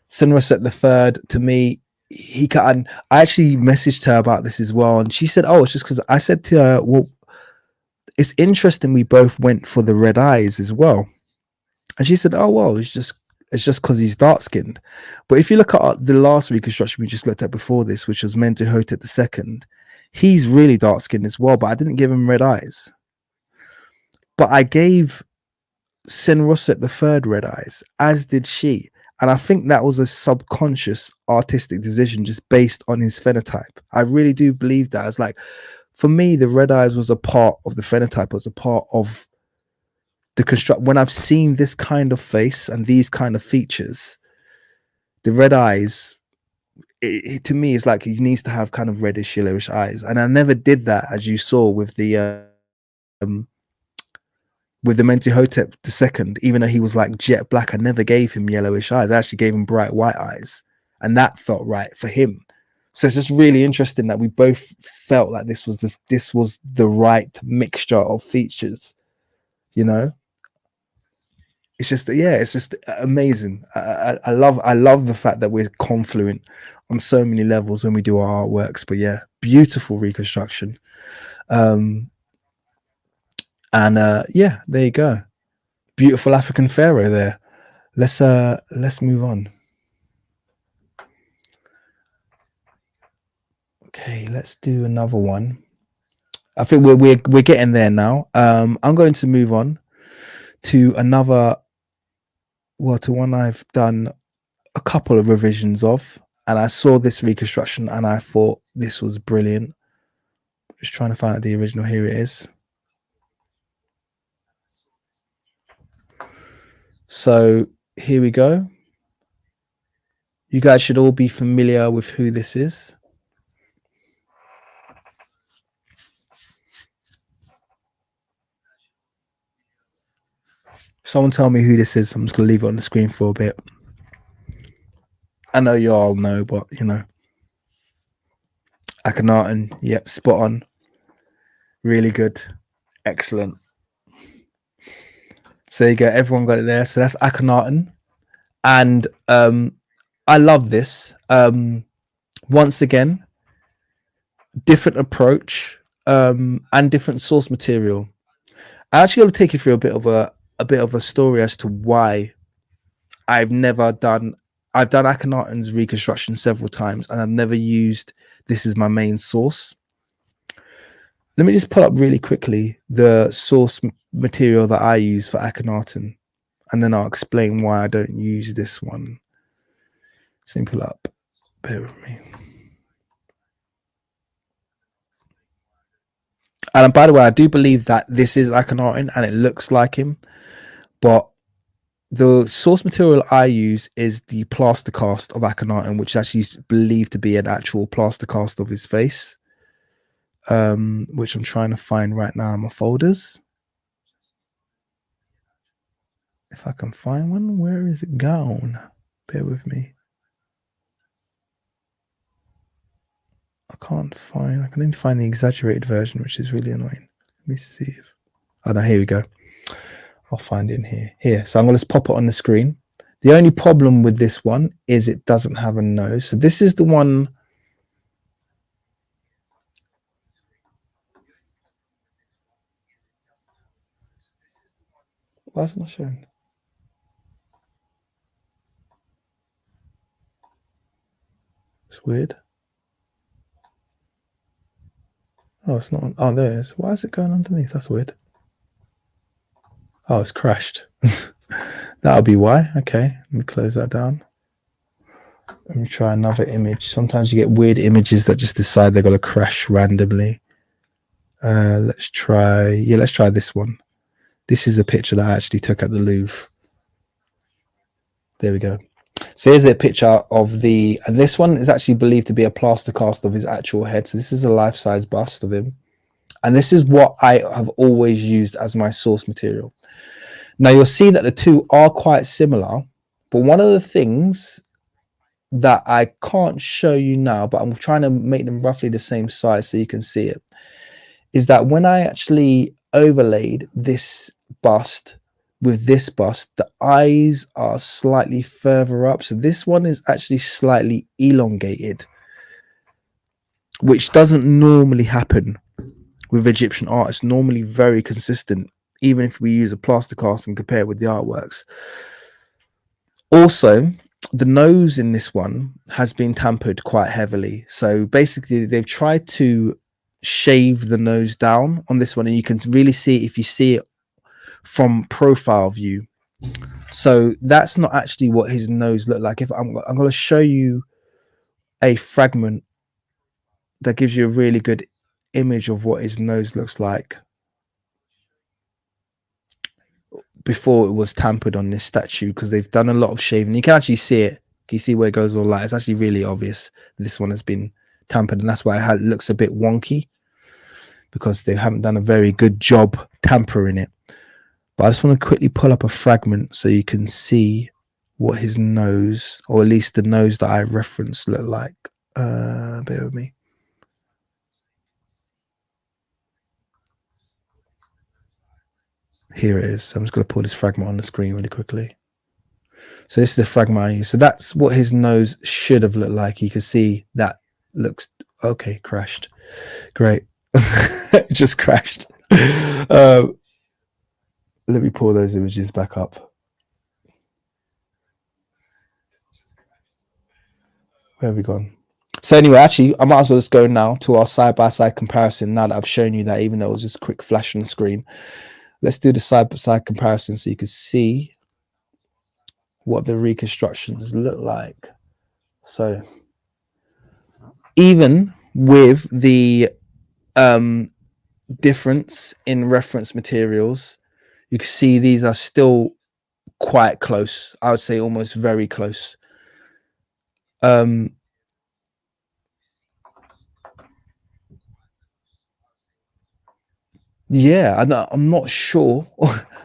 S1: Somerset the Third, to me, he cut. And I actually messaged her about this as well, and she said, "Oh, it's just because." I said to her, "Well, it's interesting. We both went for the red eyes as well." And she said, "Oh, well, it's just because he's dark skinned." But if you look at the last reconstruction we just looked at before this, which was Mentuhotep II, he's really dark skinned as well. But I didn't give him red eyes. But I gave Senroset the Third red eyes, as did she. And I think that was a subconscious artistic decision just based on his phenotype. I really do believe that. It's like, for me, the red eyes was a part of the phenotype, was a part of the construct. When I've seen this kind of face and these kind of features, the red eyes, to me, is like he needs to have kind of reddish, yellowish eyes. And I never did that, as you saw with the Mentuhotep II, even though he was like jet black, I never gave him yellowish eyes. I actually gave him bright white eyes, and that felt right for him. So it's just really interesting that we both felt like this was the right mixture of features. You know, it's just amazing. I love the fact that we're confluent on so many levels when we do our artworks. But yeah, beautiful reconstruction. And yeah, there you go. Beautiful African pharaoh there. Let's move on. Okay, let's do another one. I think we're getting there now. I'm going to move on to another, to one I've done a couple of revisions of, and I saw this reconstruction and I thought this was brilliant. Just trying to find out the original. Here it is. So here we go. You guys should all be familiar with who this is. Someone tell me who this is. I'm just going to leave it on the screen for a bit. I know you all know, but you know. Akhenaten, yep, spot on. Really good. Excellent. So there you go. Everyone got it there. So that's Akhenaten. And I love this. Once again, different approach and different source material. I actually got to take you through a bit of a story as to why I've done Akhenaten's reconstruction several times, and I've never used this as my main source. Let me just pull up really quickly the source material that I use for Akhenaten, and then I'll explain why I don't use this one. Simple up. Bear with me. And by the way, I do believe that this is Akhenaten and it looks like him, but the source material I use is the plaster cast of Akhenaten, which actually is believed to be an actual plaster cast of his face, which I'm trying to find right now in my folders. If I can find one, where is it gone? Bear with me. I can only find the exaggerated version, which is really annoying. Let me see if, oh no, here we go. I'll find it in here. So I'm going to pop it on the screen. The only problem with this one is it doesn't have a nose. So this is the one. Why is it not showing? It's weird. Oh, it's not. Oh, there it is. Why is it going underneath? That's weird. Oh, it's crashed. That'll be why. Okay, let me close that down. Let me try another image. Sometimes you get weird images that just decide they're going to crash randomly. Let's try this one. This is a picture that I actually took at the Louvre. There we go. So here's a picture of and this one is actually believed to be a plaster cast of his actual head. So this is a life-size bust of him. And this is what I have always used as my source material. Now you'll see that the two are quite similar, but one of the things that I can't show you now, but I'm trying to make them roughly the same size so you can see it, is that when I actually overlaid this bust with this bust, the eyes are slightly further up. So this one is actually slightly elongated, which doesn't normally happen with Egyptian art. It's normally very consistent, even if we use a plaster cast and compare it with the artworks. Also, the nose in this one has been tampered quite heavily. So basically they've tried to shave the nose down on this one, and you can really see, if you see it from profile view. So that's not actually what his nose looked like. If I'm going to show you a fragment that gives you a really good image of what his nose looks like before it was tampered on this statue, because they've done a lot of shaving. You can actually see it. Can you see where it goes all light? It's actually really obvious this one has been tampered, and that's why it looks a bit wonky, because they haven't done a very good job tampering it. But I just want to quickly pull up a fragment so you can see what his nose, or at least the nose that I referenced, looked like. Bear with me. Here it is. I'm just going to pull this fragment on the screen really quickly. So this is the fragment I use. So that's what his nose should have looked like. You can see that looks okay. Crashed. Great. It just crashed. Let me pull those images back up. Where have we gone? So anyway, actually, I might as well just go now to our side-by-side comparison, now that I've shown you that, even though it was just a quick flash on the screen. Let's do the side-by-side comparison so you can see what the reconstructions look like. So even with the difference in reference materials, you can see these are still quite close. I would say almost very close. Yeah, I'm not sure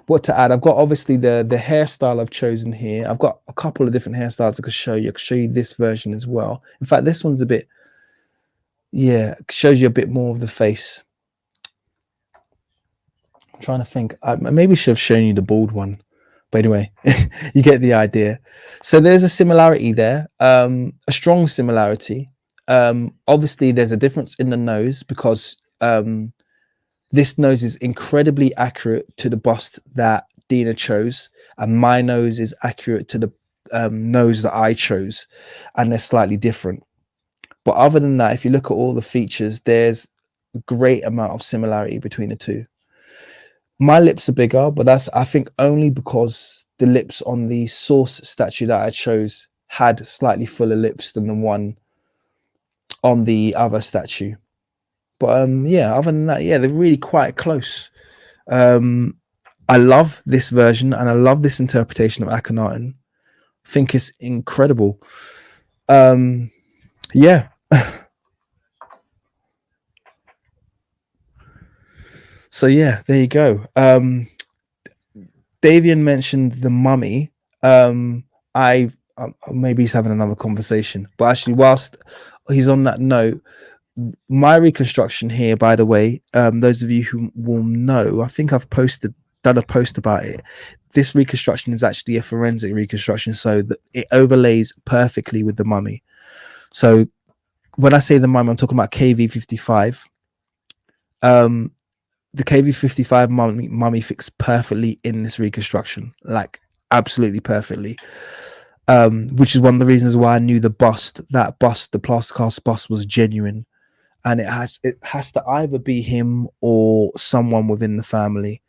S1: what to add. I've got obviously the hairstyle I've chosen here. I've got a couple of different hairstyles I could show you. I could show you this version as well. In fact, this one's a bit, yeah, shows you a bit more of the face. I'm trying to think. I maybe should have shown you the bald one, but anyway, you get the idea. So there's a similarity there, a strong similarity. Obviously, there's a difference in the nose, because this nose is incredibly accurate to the bust that Dina chose, and my nose is accurate to the nose that I chose, and they're slightly different. But other than that, if you look at all the features, there's a great amount of similarity between the two. My lips are bigger, but that's, I think, only because the lips on the source statue that I chose had slightly fuller lips than the one on the other statue. But yeah, other than that, yeah, they're really quite close. I love this version, and I love this interpretation of Akhenaten. I think it's incredible. Yeah. So yeah, there you go. Davian mentioned the mummy. Maybe he's having another conversation, but actually, whilst he's on that note, my reconstruction here, by the way, those of you who will know, I think I've done a post about it. This reconstruction is actually a forensic reconstruction, so that it overlays perfectly with the mummy. So when I say the mummy, I'm talking about KV55. The KV55 mummy fits perfectly in this reconstruction, like absolutely perfectly. Which is one of the reasons why I knew the plaster cast bust was genuine. And it has to either be him or someone within the family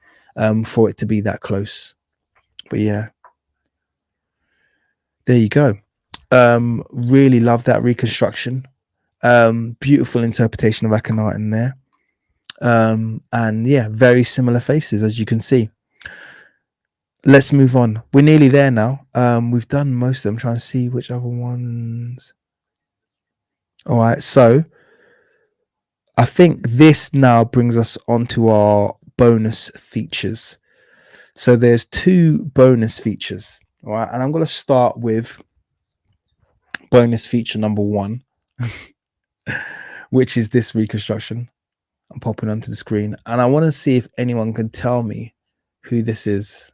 S1: for it to be that close. But yeah, there you go. Really love that reconstruction. Beautiful interpretation of Akhenaten there. And yeah, very similar faces, as you can see. let's move on. We're nearly there now. We've done most of them. I'm trying to see which other ones. All right, so I think this now brings us onto our bonus features. So there's two bonus features. All right, and I'm going to start with bonus feature number one, which is this reconstruction. I'm popping onto the screen, and I want to see if anyone can tell me who this is.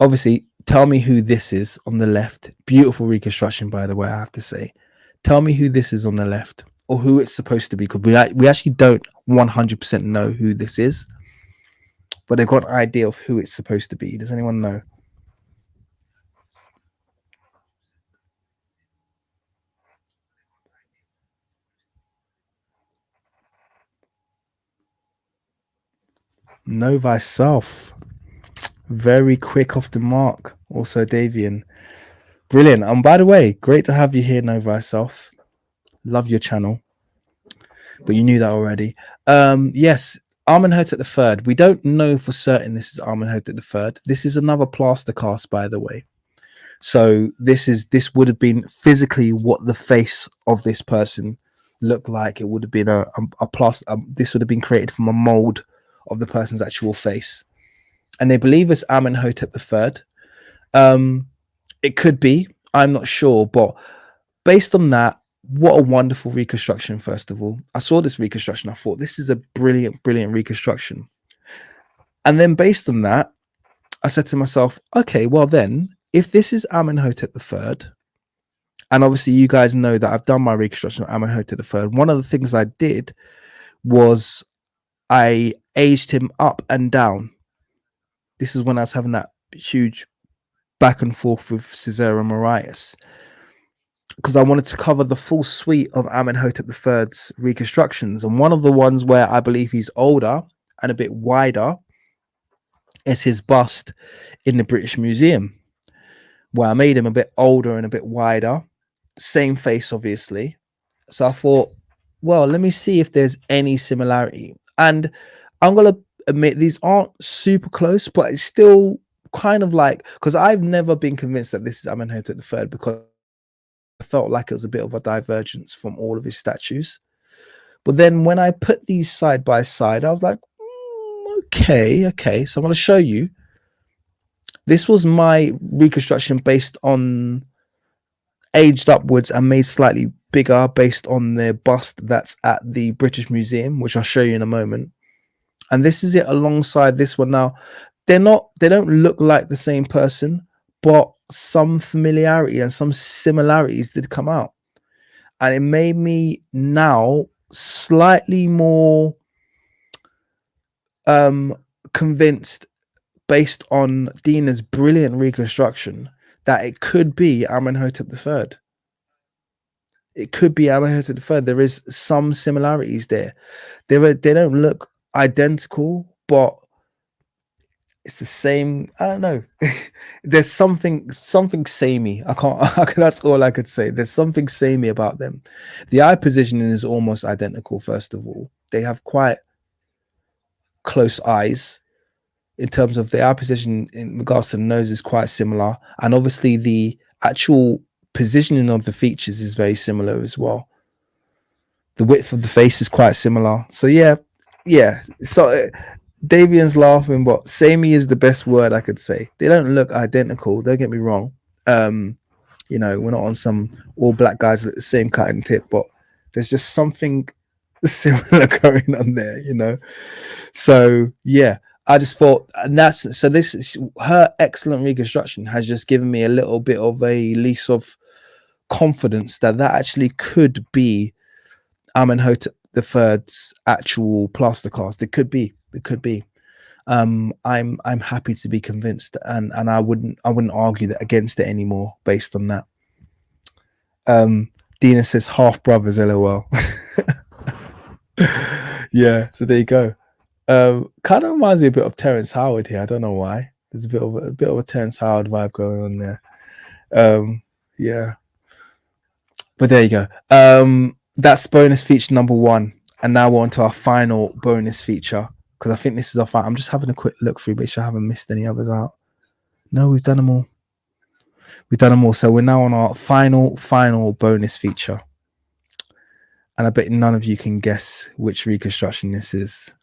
S1: Obviously, tell me who this is on the left. Beautiful reconstruction, by the way, I have to say. Tell me who this is on the left, or who it's supposed to be, because we actually don't 100% know who this is, but they've got an idea of who it's supposed to be. Does anyone know? Know thyself. Very quick off the mark. Also, Davian. Brilliant. And by the way, great to have you here, Know Thyself. Love your channel. But you knew that already. Yes, Amenhotep the Third. We don't know for certain this is Amenhotep the Third. This is another plaster cast, by the way. So this would have been physically what the face of this person looked like. It would have been a plaster. This would have been created from a mold of the person's actual face, and they believe it's Amenhotep the Third. It could be. I'm not sure, but based on that, what a wonderful reconstruction. First of all, I saw this reconstruction, I thought this is a brilliant reconstruction. And then based on that, I said to myself, okay, well then, if this is Amenhotep III, and obviously you guys know that I've done my reconstruction of Amenhotep III, one of the things I did was I aged him up and down. This is when I was having that huge back and forth with Caesar and Marius, because I wanted to cover the full suite of Amenhotep III's reconstructions. And one of the ones where I believe he's older and a bit wider is his bust in the British Museum, where I made him a bit older and a bit wider. Same face, obviously. So I thought, well, let me see if there's any similarity. And I'm going to admit these aren't super close, but it's still kind of like, because I've never been convinced that this is Amenhotep III, because I felt like it was a bit of a divergence from all of his statues. But then when I put these side by side, I was like, okay. So I'm going to show you. This was my reconstruction based on aged upwards and made slightly bigger based on the bust that's at the British Museum, which I'll show you in a moment. And this is it alongside this one. Now, they don't look like the same person, but some familiarity and some similarities did come out. And it made me now slightly more convinced, based on Dina's brilliant reconstruction, that it could be Amenhotep III. It could be Amenhotep III. There is some similarities there. They don't look identical, but it's the same. I don't know. There's something samey. I can't. That's all I could say. There's something samey about them. The eye positioning is almost identical. First of all, they have quite close eyes. In terms of the eye position in regards to the nose is quite similar, and obviously the actual positioning of the features is very similar as well. The width of the face is quite similar. So yeah. So Davian's laughing, but samey is the best word I could say. They don't look identical, don't get me wrong. We're not on some all black guys with the same cutting tip, but there's just something similar going on there, So yeah, I just thought, and that's so. This is her excellent reconstruction has just given me a little bit of a lease of confidence that actually could be Amenhotep III's actual plaster cast. It could be. I'm happy to be convinced, and I wouldn't argue that against it anymore based on that. Dina says half brothers, lol. Yeah, so there you go. Kind of reminds me a bit of Terrence Howard here. I don't know why. There's a bit of a Terrence Howard vibe going on there. Yeah, but there you go. That's bonus feature number one, and now we're on to our final bonus feature, because I think this is our final. I'm just having a quick look through, make sure I haven't missed any others out. No, we've done them all. We've done them all. So we're now on our final bonus feature. And I bet none of you can guess which reconstruction this is.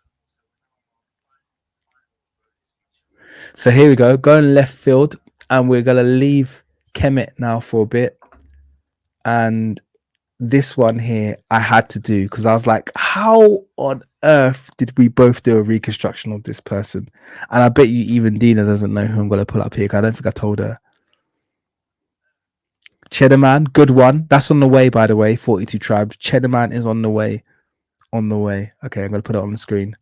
S1: So here we go. Going left field. And we're going to leave Kemet now for a bit. And this one here I had to do because I was like, how on earth did we both do a reconstruction of this person? And I bet you even Dina doesn't know who I'm going to pull up here. I don't think I told her. Cheddar Man, good one. That's on the way, by the way. 42 tribes. Cheddar Man is on the way. On the way. Okay, I'm going to put it on the screen.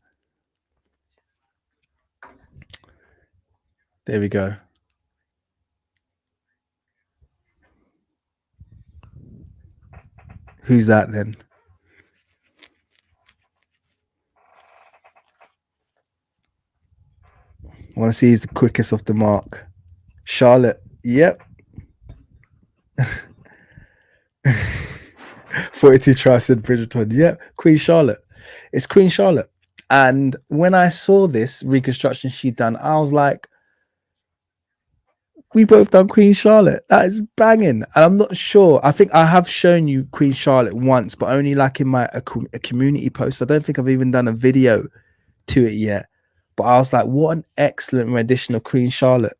S1: There we go. Who's that then? I want to see who's the quickest off the mark. Charlotte. Yep. 42 tribes said Bridgerton. Yep. Queen Charlotte. It's Queen Charlotte. And when I saw this reconstruction she'd done, I was like, we both done Queen Charlotte. That is banging. And I'm not sure. I think I have shown you Queen Charlotte once, but only like in my a community post. I don't think I've even done a video to it yet. But I was like, what an excellent rendition of Queen Charlotte.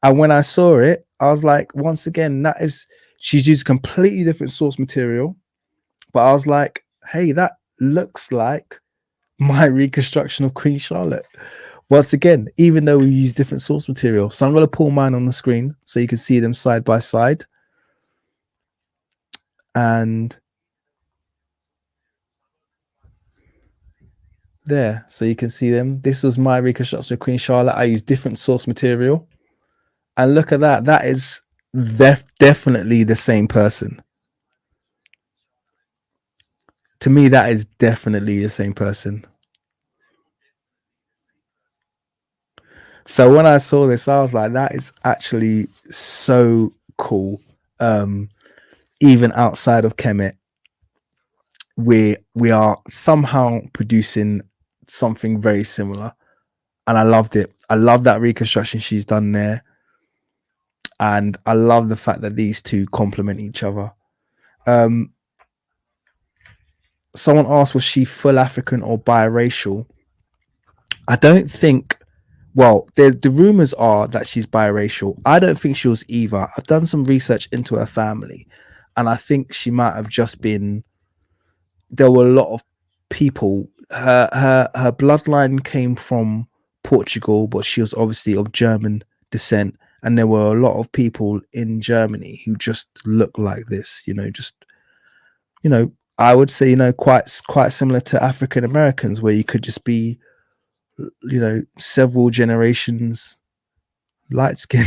S1: And when I saw it, I was like, once again, she's used completely different source material. But I was like, hey, that looks like my reconstruction of Queen Charlotte. Once again, even though we use different source material. So I'm going to pull mine on the screen so you can see them side by side. And there, so you can see them. This was my reconstruction of Queen Charlotte. I used different source material. And look at that. That is definitely the same person. To me, that is definitely the same person. So when I saw this, I was like, that is actually so cool. Even outside of Kemet, we are somehow producing something very similar. And I loved it. I love that reconstruction she's done there. And I love the fact that these two complement each other. Someone asked, was she full African or biracial? I don't think. Well, the rumors are that she's biracial. I don't think she was either. I've done some research into her family, and I think she might have just been. There were a lot of people. Her bloodline came from Portugal, but she was obviously of German descent, and there were a lot of people in Germany who just look like this. I would say, quite similar to African Americans, where you could just be, several generations light skinned,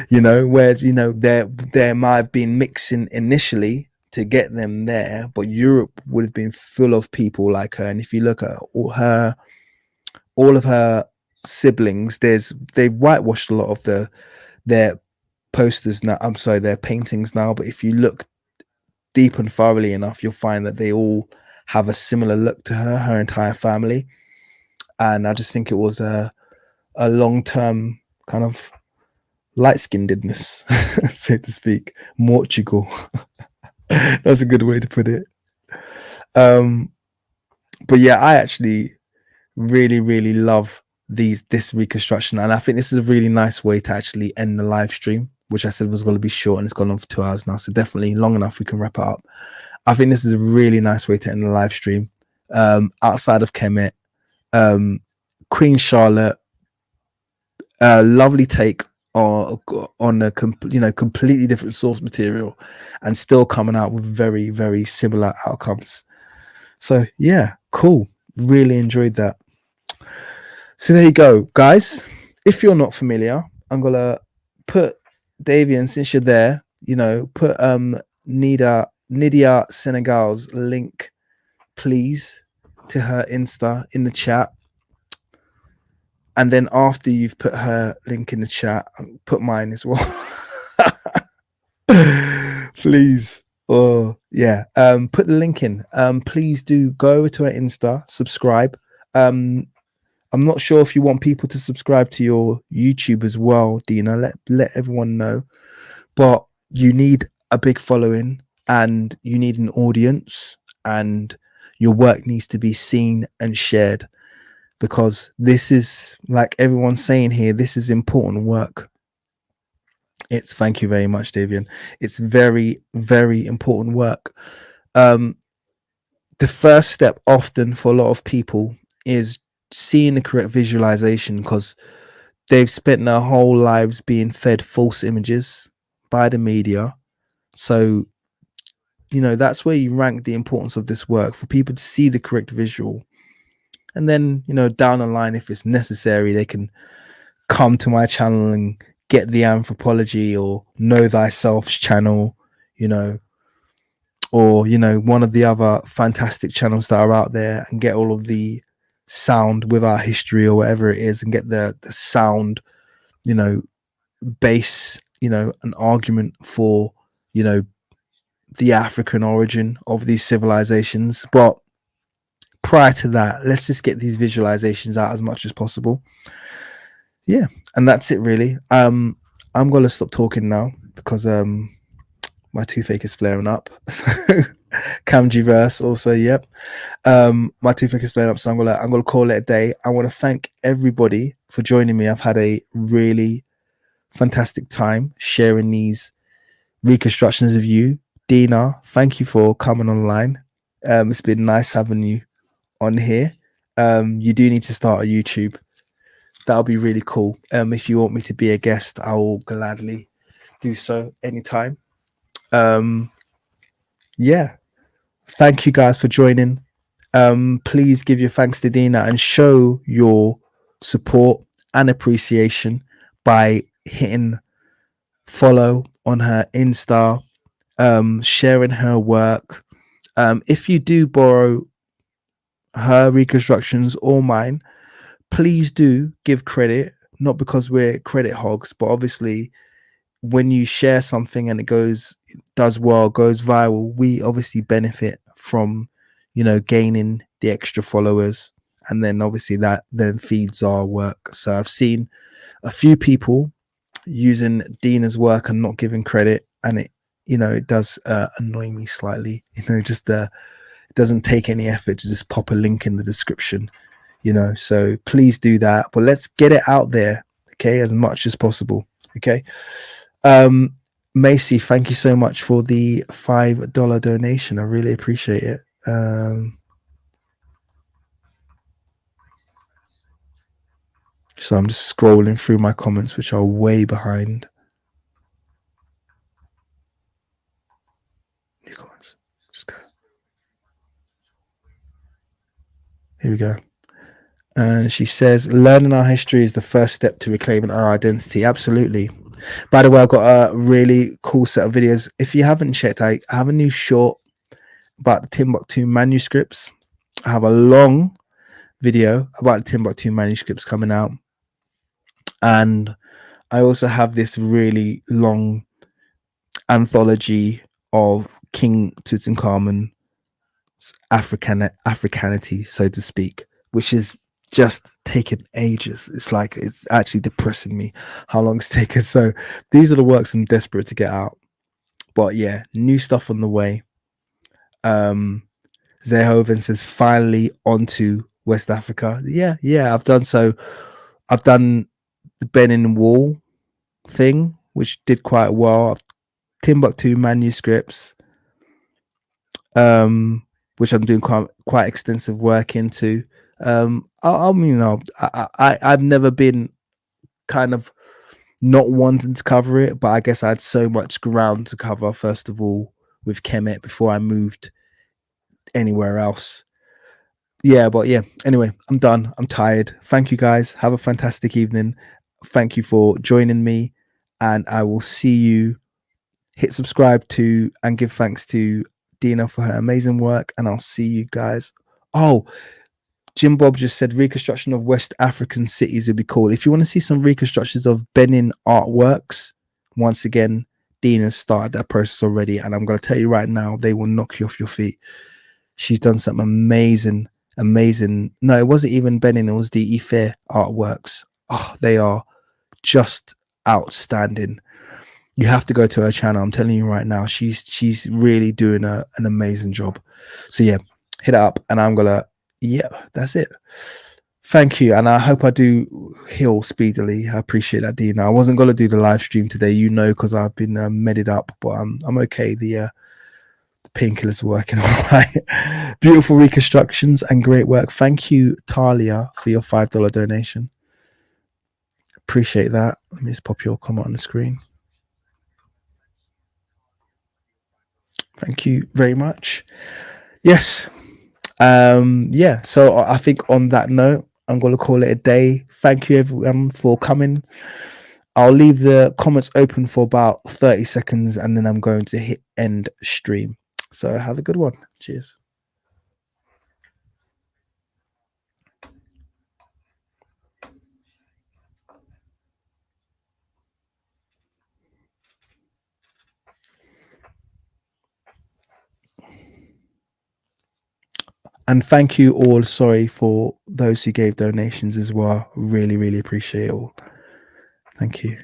S1: whereas, there might have been mixing initially to get them there, but Europe would have been full of people like her. And if you look at all of her siblings, they've whitewashed a lot of their posters now. I'm sorry, their paintings now. But if you look deep and thoroughly enough, you'll find that they all have a similar look to her entire family. And I just think it was a long-term kind of light-skinnedness, so to speak. Portugal. That's a good way to put it. But yeah, I actually really, really love this reconstruction. And I think this is a really nice way to actually end the live stream, which I said was going to be short, and it's gone on for 2 hours now. So definitely long enough we can wrap it up. I think this is a really nice way to end the live stream. Outside of Kemet, Queen Charlotte, lovely take on a completely different source material, and still coming out with very, very similar outcomes. So yeah, cool. Really enjoyed that. So there you go, guys. If you're not familiar, I'm gonna put Davian, since you're there, put Nidia Senegal's link, please, to her Insta in the chat. And then after you've put her link in the chat, put mine as well. Please. Oh, yeah. Put the link in. Please do go over to her Insta, subscribe. I'm not sure if you want people to subscribe to your YouTube as well, Dina. Let everyone know. But you need a big following and you need an audience, and your work needs to be seen and shared, because this is, like everyone's saying here, this is important work. It's, thank you very much, Davian. It's very, very important work. The first step often for a lot of people is seeing the correct visualization, because they've spent their whole lives being fed false images by the media. So, that's where you rank the importance of this work, for people to see the correct visual. And then, down the line, if it's necessary, they can come to my channel and get the anthropology or know thyself's channel, or one of the other fantastic channels that are out there, and get all of the sound with our history or whatever it is, and get the sound, base, an argument for, the African origin of these civilizations. But prior to that, let's just get these visualizations out as much as possible. Yeah, and that's it really. I'm gonna stop talking now, because my toothache is flaring up. So Camgiverse also, yep. My toothache is flaring up, so I'm gonna call it a day. I want to thank everybody for joining me. I've had a really fantastic time sharing these reconstructions with you. Dina, thank you for coming online. It's been nice having you on here. You do need to start a YouTube. That'll be really cool. If you want me to be a guest, I will gladly do so anytime. Yeah, thank you guys for joining. Please give your thanks to Dina and show your support and appreciation by hitting follow on her Insta, sharing her work. If you do borrow her reconstructions or mine, please do give credit, not because we're credit hogs, but obviously when you share something and it does well, goes viral, we obviously benefit from, gaining the extra followers, and then obviously that then feeds our work. So I've seen a few people using Dina's work and not giving credit, and it does annoy me slightly. Just it doesn't take any effort to just pop a link in the description. So please do that, but let's get it out there, okay, as much as possible. Okay. Macy, thank you so much for the $5 donation. I really appreciate it. So I'm just scrolling through my comments, which are way behind. New comments. Just go. Here we go. And she says, learning our history is the first step to reclaiming our identity. Absolutely. By the way, I've got a really cool set of videos. If you haven't checked, I have a new short about the Timbuktu manuscripts. I have a long video about the Timbuktu manuscripts coming out. And I also have this really long anthology of King Tutankhamun Africanity, so to speak, which is just taken ages. It's actually depressing me how long it's taken. So these are the works I'm desperate to get out. But yeah, new stuff on the way. Zehoven says, finally onto West Africa. Yeah, I've done the Benin Wall thing, which did quite well. Timbuktu manuscripts, which I'm doing quite extensive work into. I've never been kind of not wanting to cover it, but I guess I had so much ground to cover, first of all, with Kemet before I moved anywhere else. Anyway, I'm done. I'm tired. Thank you guys. Have a fantastic evening. Thank you for joining me, and I will see you. Hit subscribe to and give thanks to Dina for her amazing work, and I'll see you guys. Oh, Jim Bob just said reconstruction of West African cities would be cool. If you want to see some reconstructions of Benin artworks, once again, Dina's started that process already, and I'm going to tell you right now, they will knock you off your feet. She's done some amazing amazing. No, it wasn't even Benin, it was the Ife artworks. Oh, they are just outstanding. You have to go to her channel. I'm telling you right now, she's really doing an amazing job. So yeah, hit it up, and I'm gonna, yeah, that's it. Thank you, and I hope I do heal speedily. I appreciate that, Dina. I wasn't gonna do the live stream today, you know, because I've been medded up, but I'm okay. The painkillers working all right. Beautiful reconstructions and great work. Thank you, Talia, for your $5 donation. Appreciate that. Let me just pop your comment on the screen. Thank you very much. Yes. Yeah, so I think on that note, I'm going to call it a day. Thank you everyone for coming. I'll leave the comments open for about 30 seconds, and then I'm going to hit end stream. So have a good one. Cheers. And thank you all. Sorry for those who gave donations as well. Really, really appreciate it all. Thank you.